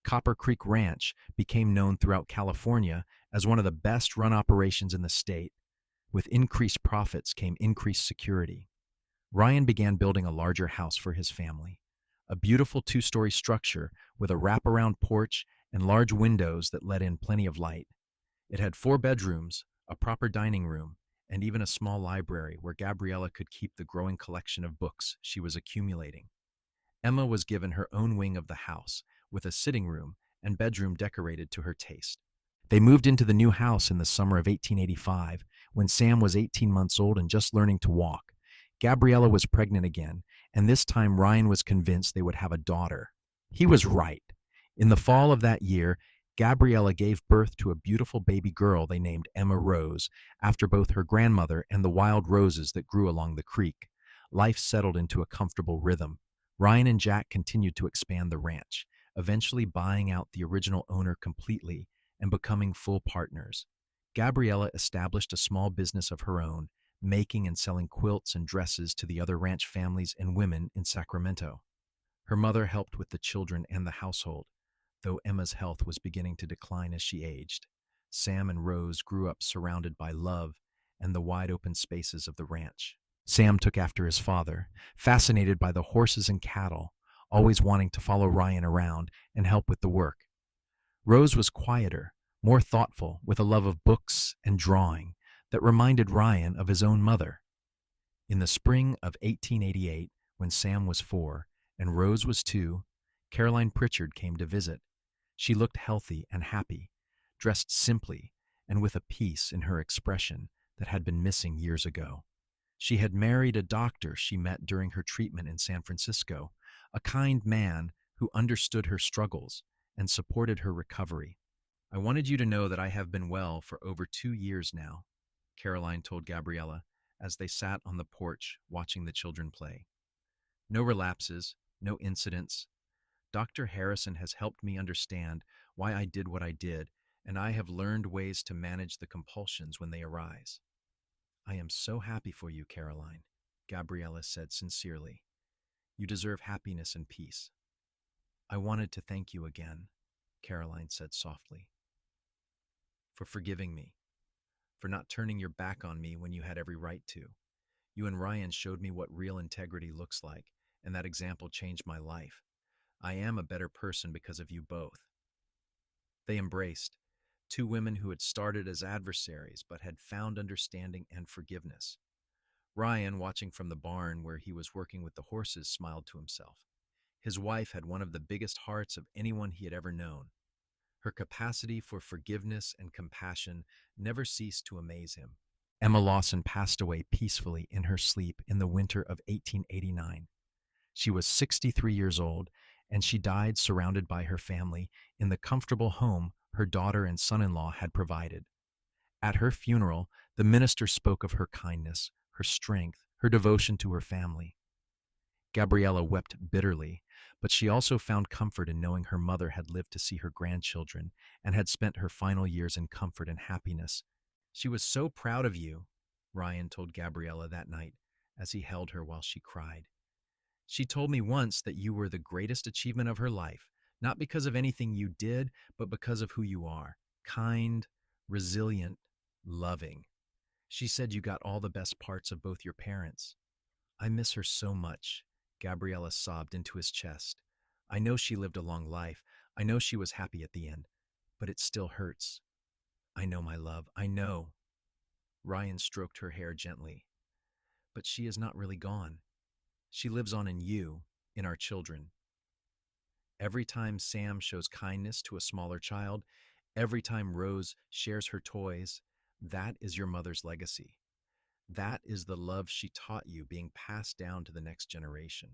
A: Copper Creek Ranch became known throughout California as one of the best run operations in the state. With increased profits came increased security. Ryan began building a larger house for his family, a beautiful 2-story structure with a wraparound porch and large windows that let in plenty of light. It had 4 bedrooms, a proper dining room, and even a small library where Gabriella could keep the growing collection of books she was accumulating. Emma was given her own wing of the house, with a sitting room and bedroom decorated to her taste. They moved into the new house in the summer of 1885, when Sam was 18 months old and just learning to walk. Gabriella was pregnant again, and this time Ryan was convinced they would have a daughter. He was right. In the fall of that year, Gabriella gave birth to a beautiful baby girl they named Emma Rose, after both her grandmother and the wild roses that grew along the creek. Life settled into a comfortable rhythm. Ryan and Jack continued to expand the ranch, eventually buying out the original owner completely and becoming full partners. Gabriella established a small business of her own, making and selling quilts and dresses to the other ranch families and women in Sacramento. Her mother helped with the children and the household, though Emma's health was beginning to decline as she aged. Sam and Rose grew up surrounded by love and the wide open spaces of the ranch. Sam took after his father, fascinated by the horses and cattle, always wanting to follow Ryan around and help with the work. Rose was quieter, more thoughtful, with a love of books and drawing that reminded Ryan of his own mother. In the spring of 1888, when Sam was 4 and Rose was 2, Caroline Pritchard came to visit. She looked healthy and happy, dressed simply, and with a peace in her expression that had been missing years ago. She had married a doctor she met during her treatment in San Francisco, a kind man who understood her struggles and supported her recovery. I wanted you to know that I have been well for over 2 years now, Caroline told Gabriella as they sat on the porch watching the children play. No relapses, no incidents. Dr. Harrison has helped me understand why I did what I did, and I have learned ways to manage the compulsions when they arise. I am so happy for you, Caroline, Gabriella said sincerely. You deserve happiness and peace. I wanted to thank you again, Caroline said softly, for forgiving me, for not turning your back on me when you had every right to. You and Ryan showed me what real integrity looks like, and that example changed my life. I am a better person because of you both. They embraced, two women who had started as adversaries but had found understanding and forgiveness. Ryan, watching from the barn where he was working with the horses, smiled to himself. His wife had one of the biggest hearts of anyone he had ever known. Her capacity for forgiveness and compassion never ceased to amaze him. Emma Lawson passed away peacefully in her sleep in the winter of 1889. She was 63 years old, and she died surrounded by her family in the comfortable home her daughter and son-in-law had provided. At her funeral, the minister spoke of her kindness, her strength, her devotion to her family. Gabriella wept bitterly, but she also found comfort in knowing her mother had lived to see her grandchildren and had spent her final years in comfort and happiness. She was so proud of you, Ryan told Gabriella that night as he held her while she cried. She told me once that you were the greatest achievement of her life, not because of anything you did, but because of who you are. Kind, resilient, loving. She said you got all the best parts of both your parents. I miss her so much, Gabriella sobbed into his chest. I know she lived a long life. I know she was happy at the end, but it still hurts. I know, my love, I know. Ryan stroked her hair gently. But she is not really gone. She lives on in you, in our children. Every time Sam shows kindness to a smaller child, every time Rose shares her toys, that is your mother's legacy. That is the love she taught you being passed down to the next generation.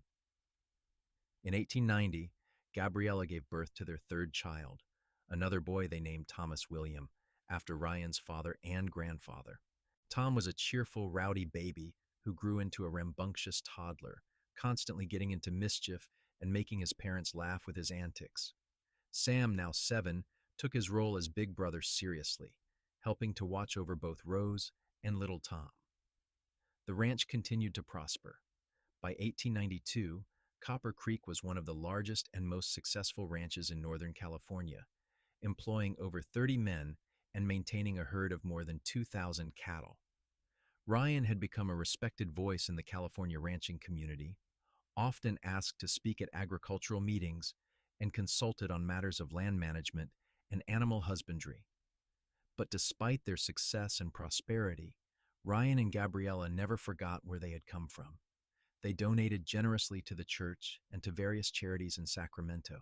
A: In 1890, Gabriella gave birth to their third child, another boy they named Thomas William, after Ryan's father and grandfather. Tom was a cheerful, rowdy baby who grew into a rambunctious toddler, constantly getting into mischief and making his parents laugh with his antics. Sam, now 7, took his role as big brother seriously, helping to watch over both Rose and little Tom. The ranch continued to prosper. By 1892, Copper Creek was one of the largest and most successful ranches in Northern California, employing over 30 men and maintaining a herd of more than 2,000 cattle. Ryan had become a respected voice in the California ranching community, often asked to speak at agricultural meetings, and consulted on matters of land management and animal husbandry. But despite their success and prosperity, Ryan and Gabriella never forgot where they had come from. They donated generously to the church and to various charities in Sacramento.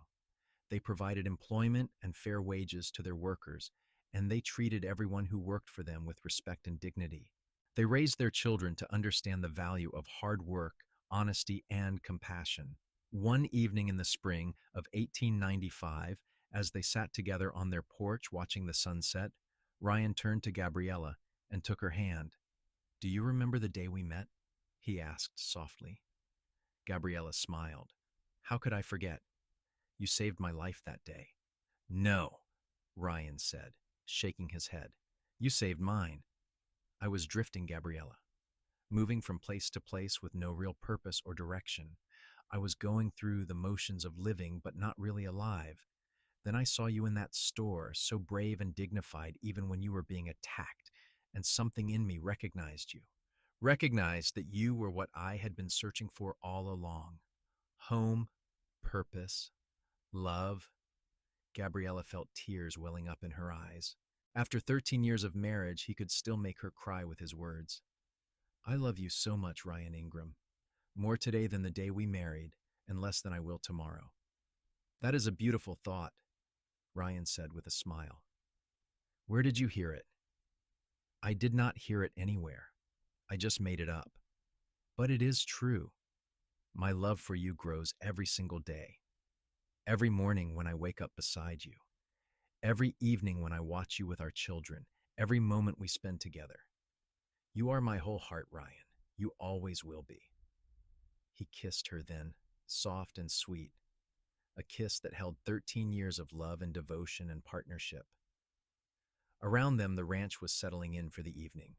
A: They provided employment and fair wages to their workers, and they treated everyone who worked for them with respect and dignity. They raised their children to understand the value of hard work, honesty, and compassion. One evening in the spring of 1895, as they sat together on their porch watching the sunset, Ryan turned to Gabriella and took her hand. "Do you remember the day we met?" he asked softly. Gabriella smiled. "How could I forget? You saved my life that day." "No," Ryan said, shaking his head. "You saved mine." I was drifting, Gabriella, moving from place to place with no real purpose or direction. I was going through the motions of living, but not really alive. Then I saw you in that store, so brave and dignified even when you were being attacked, and something in me recognized you. Recognized that you were what I had been searching for all along. Home, purpose, love. Gabriella felt tears welling up in her eyes. After 13 years of marriage, he could still make her cry with his words. "I love you so much, Ryan Ingram. More today than the day we married, and less than I will tomorrow." "That is a beautiful thought," Ryan said with a smile. "Where did you hear it?" I did not hear it anywhere. I just made it up. But it is true. My love for you grows every single day. Every morning when I wake up beside you. Every evening when I watch you with our children. Every moment we spend together. You are my whole heart, Ryan. You always will be. He kissed her then, soft and sweet, a kiss that held 13 years of love and devotion and partnership. Around them, the ranch was settling in for the evening.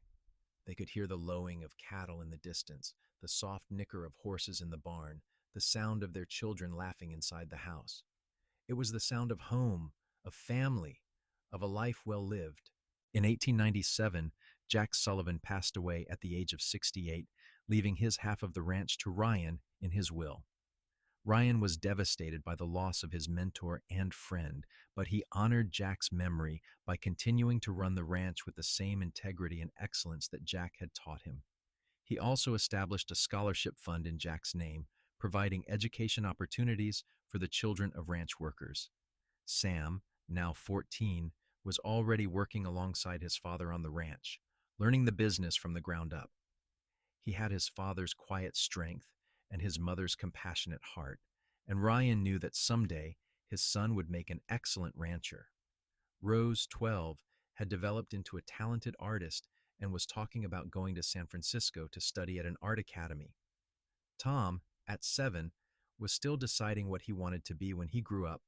A: They could hear the lowing of cattle in the distance, the soft nicker of horses in the barn, the sound of their children laughing inside the house. It was the sound of home, of family, of a life well lived. In 1897, Jack Sullivan passed away at the age of 68, leaving his half of the ranch to Ryan in his will. Ryan was devastated by the loss of his mentor and friend, but he honored Jack's memory by continuing to run the ranch with the same integrity and excellence that Jack had taught him. He also established a scholarship fund in Jack's name, providing education opportunities for the children of ranch workers. Sam, now 14, was already working alongside his father on the ranch, learning the business from the ground up. He had his father's quiet strength and his mother's compassionate heart, and Ryan knew that someday his son would make an excellent rancher. Rose, 12, had developed into a talented artist and was talking about going to San Francisco to study at an art academy. Tom, at 7, was still deciding what he wanted to be when he grew up,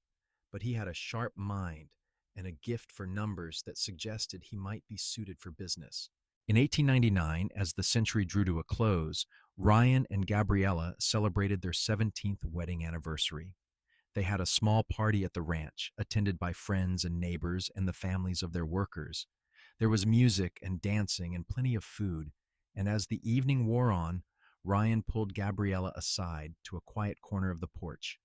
A: but he had a sharp mind and a gift for numbers that suggested he might be suited for business. In 1899, as the century drew to a close, Ryan and Gabriella celebrated their 17th wedding anniversary. They had a small party at the ranch, attended by friends and neighbors and the families of their workers. There was music and dancing and plenty of food, and as the evening wore on, Ryan pulled Gabriella aside to a quiet corner of the porch.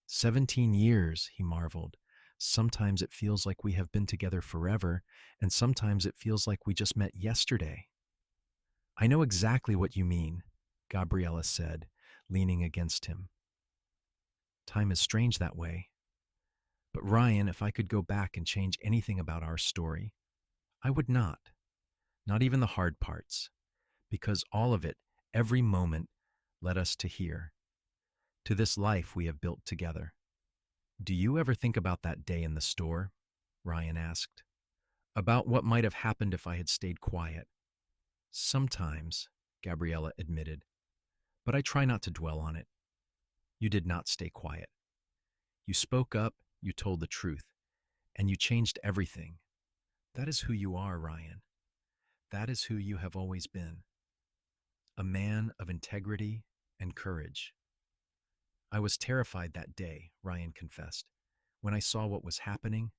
A: 17 years, he marveled. Sometimes it feels like we have been together forever, and sometimes it feels like we just met yesterday. I know exactly what you mean, Gabriella said, leaning against him. Time is strange that way. But Ryan, if I could go back and change anything about our story, I would not. Not even the hard parts, because all of it, every moment, led us to here, to this life we have built together. Do you ever think about that day in the store? Ryan asked. About what might have happened if I had stayed quiet. Sometimes, Gabriella admitted, but I try not to dwell on it. You did not stay quiet. You spoke up, you told the truth, and you changed everything. That is who you are, Ryan. That is who you have always been. A man of integrity and courage. I was terrified that day, Ryan confessed. When I saw what was happening,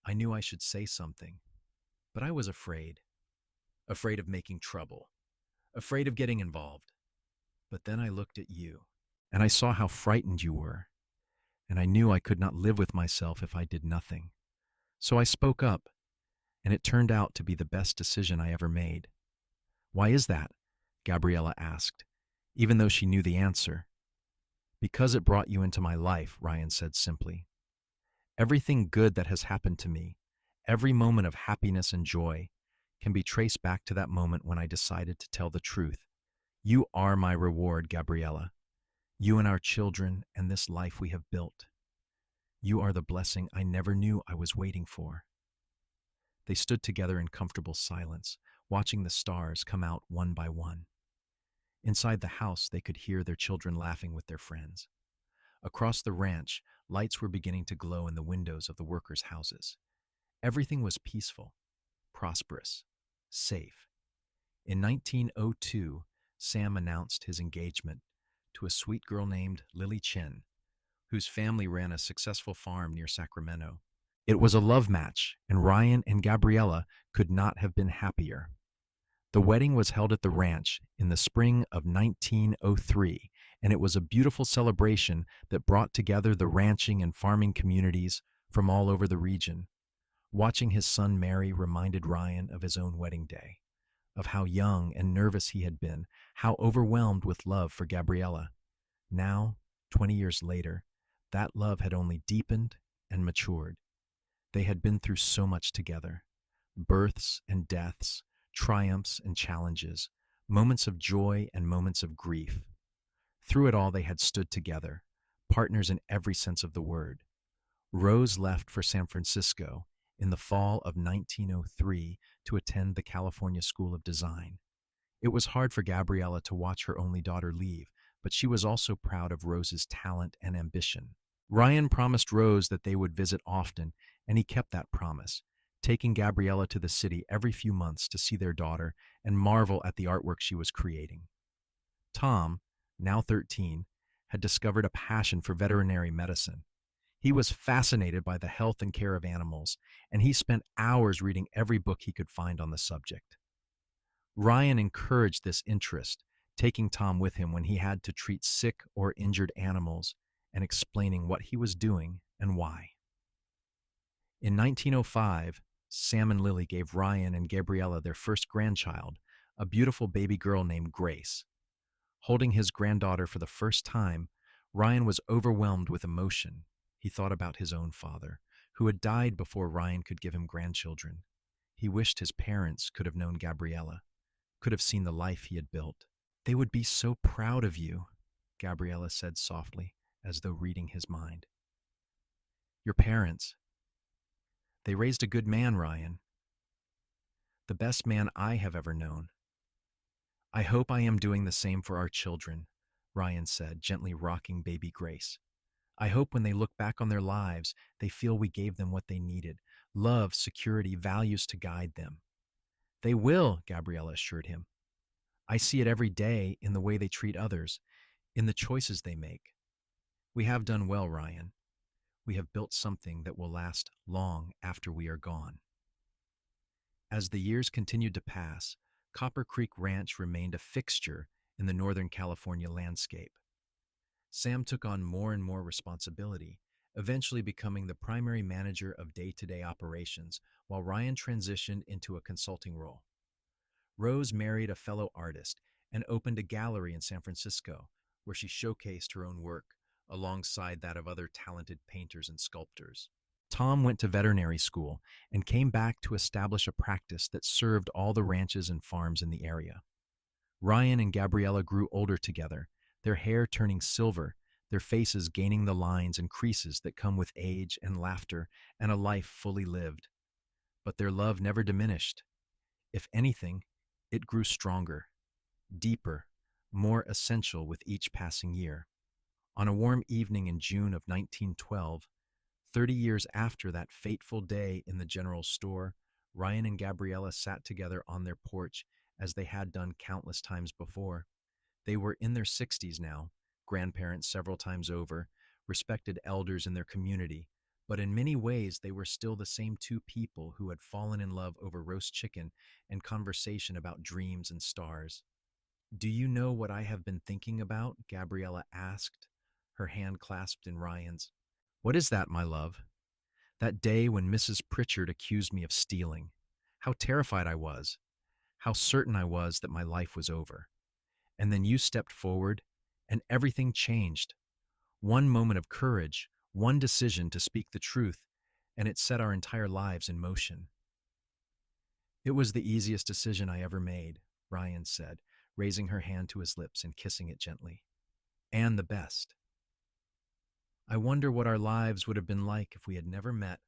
A: I knew I should say something. But I was afraid. Afraid of making trouble. Afraid of getting involved. But then I looked at you, and I saw how frightened you were. And I knew I could not live with myself if I did nothing. So I spoke up, and it turned out to be the best decision I ever made. Why is that? Gabriella asked, even though she knew the answer. Because it brought you into my life, Ryan said simply. Everything good that has happened to me, every moment of happiness and joy, can be traced back to that moment when I decided to tell the truth. You are my reward, Gabriella. You and our children and this life we have built. You are the blessing I never knew I was waiting for. They stood together in comfortable silence, watching the stars come out one by one. Inside the house, they could hear their children laughing with their friends. Across the ranch, lights were beginning to glow in the windows of the workers' houses. Everything was peaceful, prosperous, safe. In 1902, Sam announced his engagement to a sweet girl named Lily Chen, whose family ran a successful farm near Sacramento. It was a love match, and Ryan and Gabriella could not have been happier. The wedding was held at the ranch in the spring of 1903, and it was a beautiful celebration that brought together the ranching and farming communities from all over the region. Watching his son marry reminded Ryan of his own wedding day, of how young and nervous he had been, how overwhelmed with love for Gabriella. Now, 20 years later, that love had only deepened and matured. They had been through so much together. births and deaths, triumphs and challenges, moments of joy and moments of grief. Through it all, they had stood together, partners in every sense of the word. Rose left for San Francisco in the fall of 1903 to attend the California School of Design. It was hard for Gabriella to watch her only daughter leave, but she was also proud of Rose's talent and ambition. Ryan promised Rose that they would visit often, and he kept that promise, taking Gabriella to the city every few months to see their daughter and marvel at the artwork she was creating. Tom, now 13, had discovered a passion for veterinary medicine. He was fascinated by the health and care of animals, and he spent hours reading every book he could find on the subject. Ryan encouraged this interest, taking Tom with him when he had to treat sick or injured animals and explaining what he was doing and why. In 1905, Sam and Lily gave Ryan and Gabriella their first grandchild, a beautiful baby girl named Grace. Holding his granddaughter for the first time, Ryan was overwhelmed with emotion. He thought about his own father, who had died before Ryan could give him grandchildren. He wished his parents could have known Gabriella, could have seen the life he had built. "They would be so proud of you," Gabriella said softly, as though reading his mind. "Your parents. They raised a good man, Ryan. The best man I have ever known. I hope I am doing the same for our children," Ryan said, gently rocking baby Grace. "I hope when they look back on their lives, they feel we gave them what they needed: love, security, values to guide them." "They will," Gabriella assured him. "I see it every day in the way they treat others, in the choices they make. We have done well, Ryan. We have built something that will last long after we are gone." As the years continued to pass, Copper Creek Ranch remained a fixture in the Northern California landscape. Sam took on more and more responsibility, eventually becoming the primary manager of day-to-day operations, while Ryan transitioned into a consulting role. Rose married a fellow artist and opened a gallery in San Francisco, where she showcased her own work alongside that of other talented painters and sculptors. Tom went to veterinary school and came back to establish a practice that served all the ranches and farms in the area. Ryan and Gabriella grew older together, their hair turning silver, their faces gaining the lines and creases that come with age and laughter and a life fully lived. But their love never diminished. If anything, it grew stronger, deeper, more essential with each passing year. On a warm evening in June of 1912, 30 years after that fateful day in the general store, Ryan and Gabriella sat together on their porch as they had done countless times before. They were in their 60s now, grandparents several times over, respected elders in their community, but in many ways they were still the same two people who had fallen in love over roast chicken and conversation about dreams and stars. "Do you know what I have been thinking about?" Gabriella asked, her hand clasped in Ryan's. "What is that, my love?" "That day when Mrs. Pritchard accused me of stealing. How terrified I was. How certain I was that my life was over. And then you stepped forward, and everything changed. One moment of courage, one decision to speak the truth, and it set our entire lives in motion." "It was the easiest decision I ever made," Ryan said, raising her hand to his lips and kissing it gently. "And the best." "I wonder what our lives would have been like if we had never met,"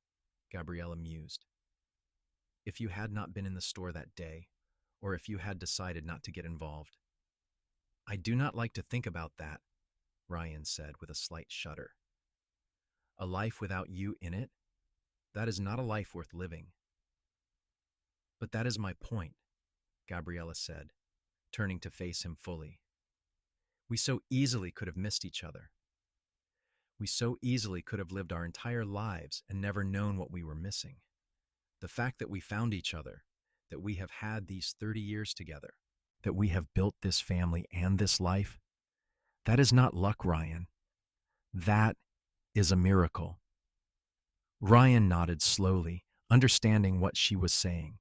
A: Gabriella mused. "If you had not been in the store that day, or if you had decided not to get involved." "I do not like to think about that," Ryan said with a slight shudder. "A life without you in it? That is not a life worth living." "But that is my point," Gabriella said, turning to face him fully. "We so easily could have missed each other. We so easily could have lived our entire lives and never known what we were missing. The fact that we found each other, that we have had these 30 years together, that we have built this family and this life, that is not luck, Ryan. That is a miracle." Ryan nodded slowly, understanding what she was saying.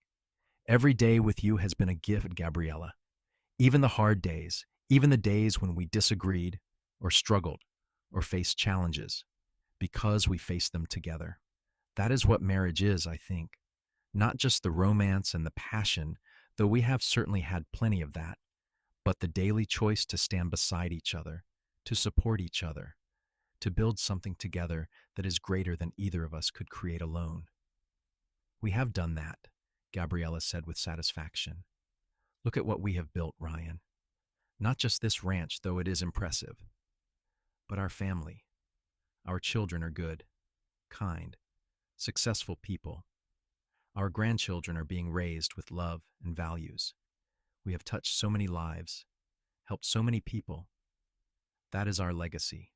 A: "Every day with you has been a gift, Gabriella. Even the hard days, even the days when we disagreed or struggled or faced challenges, because we faced them together. That is what marriage is, I think. Not just the romance and the passion, though we have certainly had plenty of that, but the daily choice to stand beside each other, to support each other, to build something together that is greater than either of us could create alone. We have done that, Gabriella said with satisfaction. Look at what we have built, Ryan. Not just this ranch, though it is impressive, but our family. Our children are good, kind, successful people. Our grandchildren are being raised with love and values. We have touched so many lives, helped so many people. That is our legacy.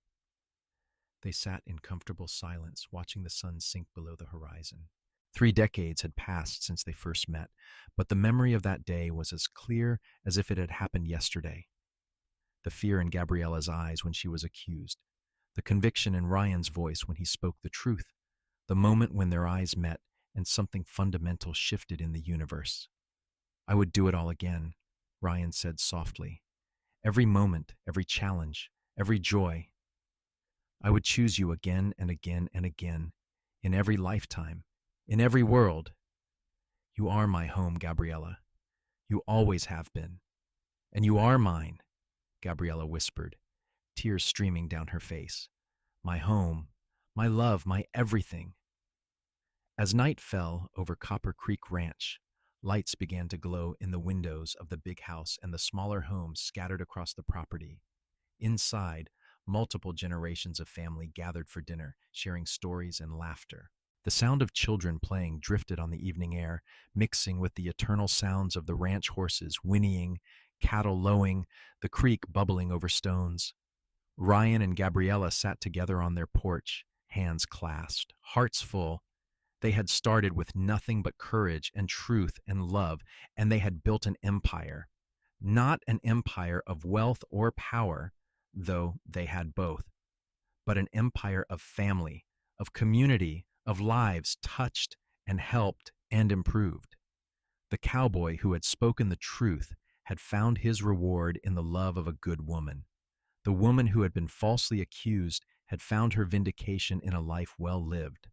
A: They sat in comfortable silence, watching the sun sink below the horizon. 3 decades had passed since they first met, but the memory of that day was as clear as if it had happened yesterday. The fear in Gabriella's eyes when she was accused, the conviction in Ryan's voice when he spoke the truth, the moment when their eyes met and something fundamental shifted in the universe. I would do it all again, Ryan said softly. Every moment, every challenge, every joy. I would choose you again and again and again, in every lifetime, in every world. You are my home, Gabriella. You always have been. And you are mine, Gabriella whispered, tears streaming down her face. My home, my love, my everything. As night fell over Copper Creek Ranch, lights began to glow in the windows of the big house and the smaller homes scattered across the property. Inside, multiple generations of family gathered for dinner, sharing stories and laughter. The sound of children playing drifted on the evening air, mixing with the eternal sounds of the ranch horses whinnying, cattle lowing, the creek bubbling over stones. Ryan and Gabriella sat together on their porch, hands clasped, hearts full. They had started with nothing but courage and truth and love, and they had built an empire. Not an empire of wealth or power, though they had both, but an empire of family, of community, of lives touched and helped and improved. The cowboy who had spoken the truth had found his reward in the love of a good woman. The woman who had been falsely accused had found her vindication in a life well lived.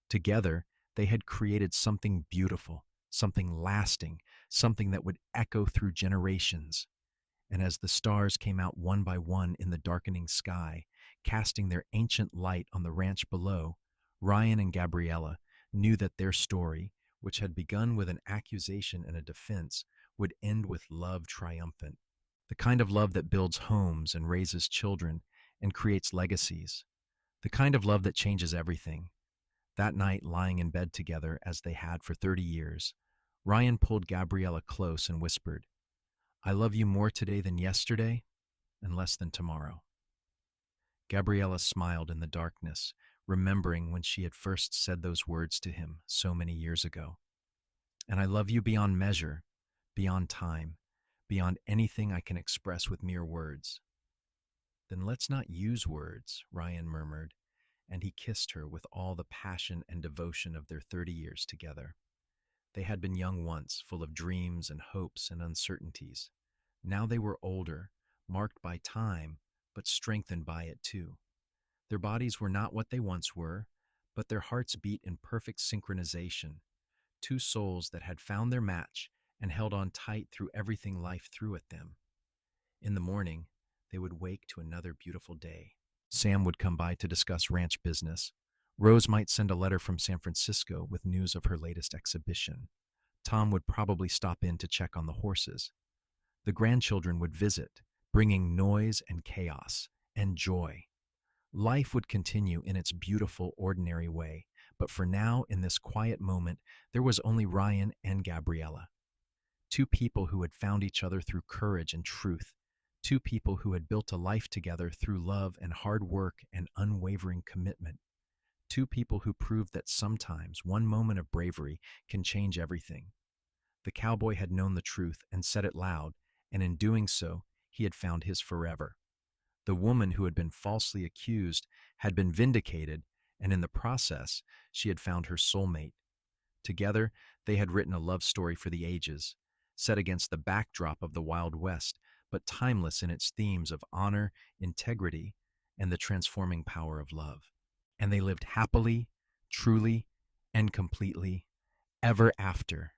A: Together, they had created something beautiful, something lasting, something that would echo through generations. And as the stars came out one by one in the darkening sky, casting their ancient light on the ranch below, Ryan and Gabriella knew that their story, which had begun with an accusation and a defense, would end with love triumphant. The kind of love that builds homes and raises children and creates legacies. The kind of love that changes everything. That night, lying in bed together as they had for 30 years, Ryan pulled Gabriella close and whispered, I love you more today than yesterday and less than tomorrow. Gabriella smiled in the darkness, remembering when she had first said those words to him so many years ago. And I love you beyond measure, beyond time, beyond anything I can express with mere words. Then let's not use words, Ryan murmured, and he kissed her with all the passion and devotion of their 30 years together. They had been young once, full of dreams and hopes and uncertainties. Now they were older, marked by time, but strengthened by it too. Their bodies were not what they once were, but their hearts beat in perfect synchronization. Two souls that had found their match and held on tight through everything life threw at them. In the morning, they would wake to another beautiful day. Sam would come by to discuss ranch business. Rose might send a letter from San Francisco with news of her latest exhibition. Tom would probably stop in to check on the horses. The grandchildren would visit, bringing noise and chaos and joy. Life would continue in its beautiful, ordinary way, but for now, in this quiet moment, there was only Ryan and Gabriella. Two people who had found each other through courage and truth. Two people who had built a life together through love and hard work and unwavering commitment. Two people who proved that sometimes one moment of bravery can change everything. The cowboy had known the truth and said it loud, and in doing so, he had found his forever. The woman who had been falsely accused had been vindicated, and in the process, she had found her soulmate. Together, they had written a love story for the ages, set against the backdrop of the Wild West, but timeless in its themes of honor, integrity, and the transforming power of love. And they lived happily, truly, and completely ever after.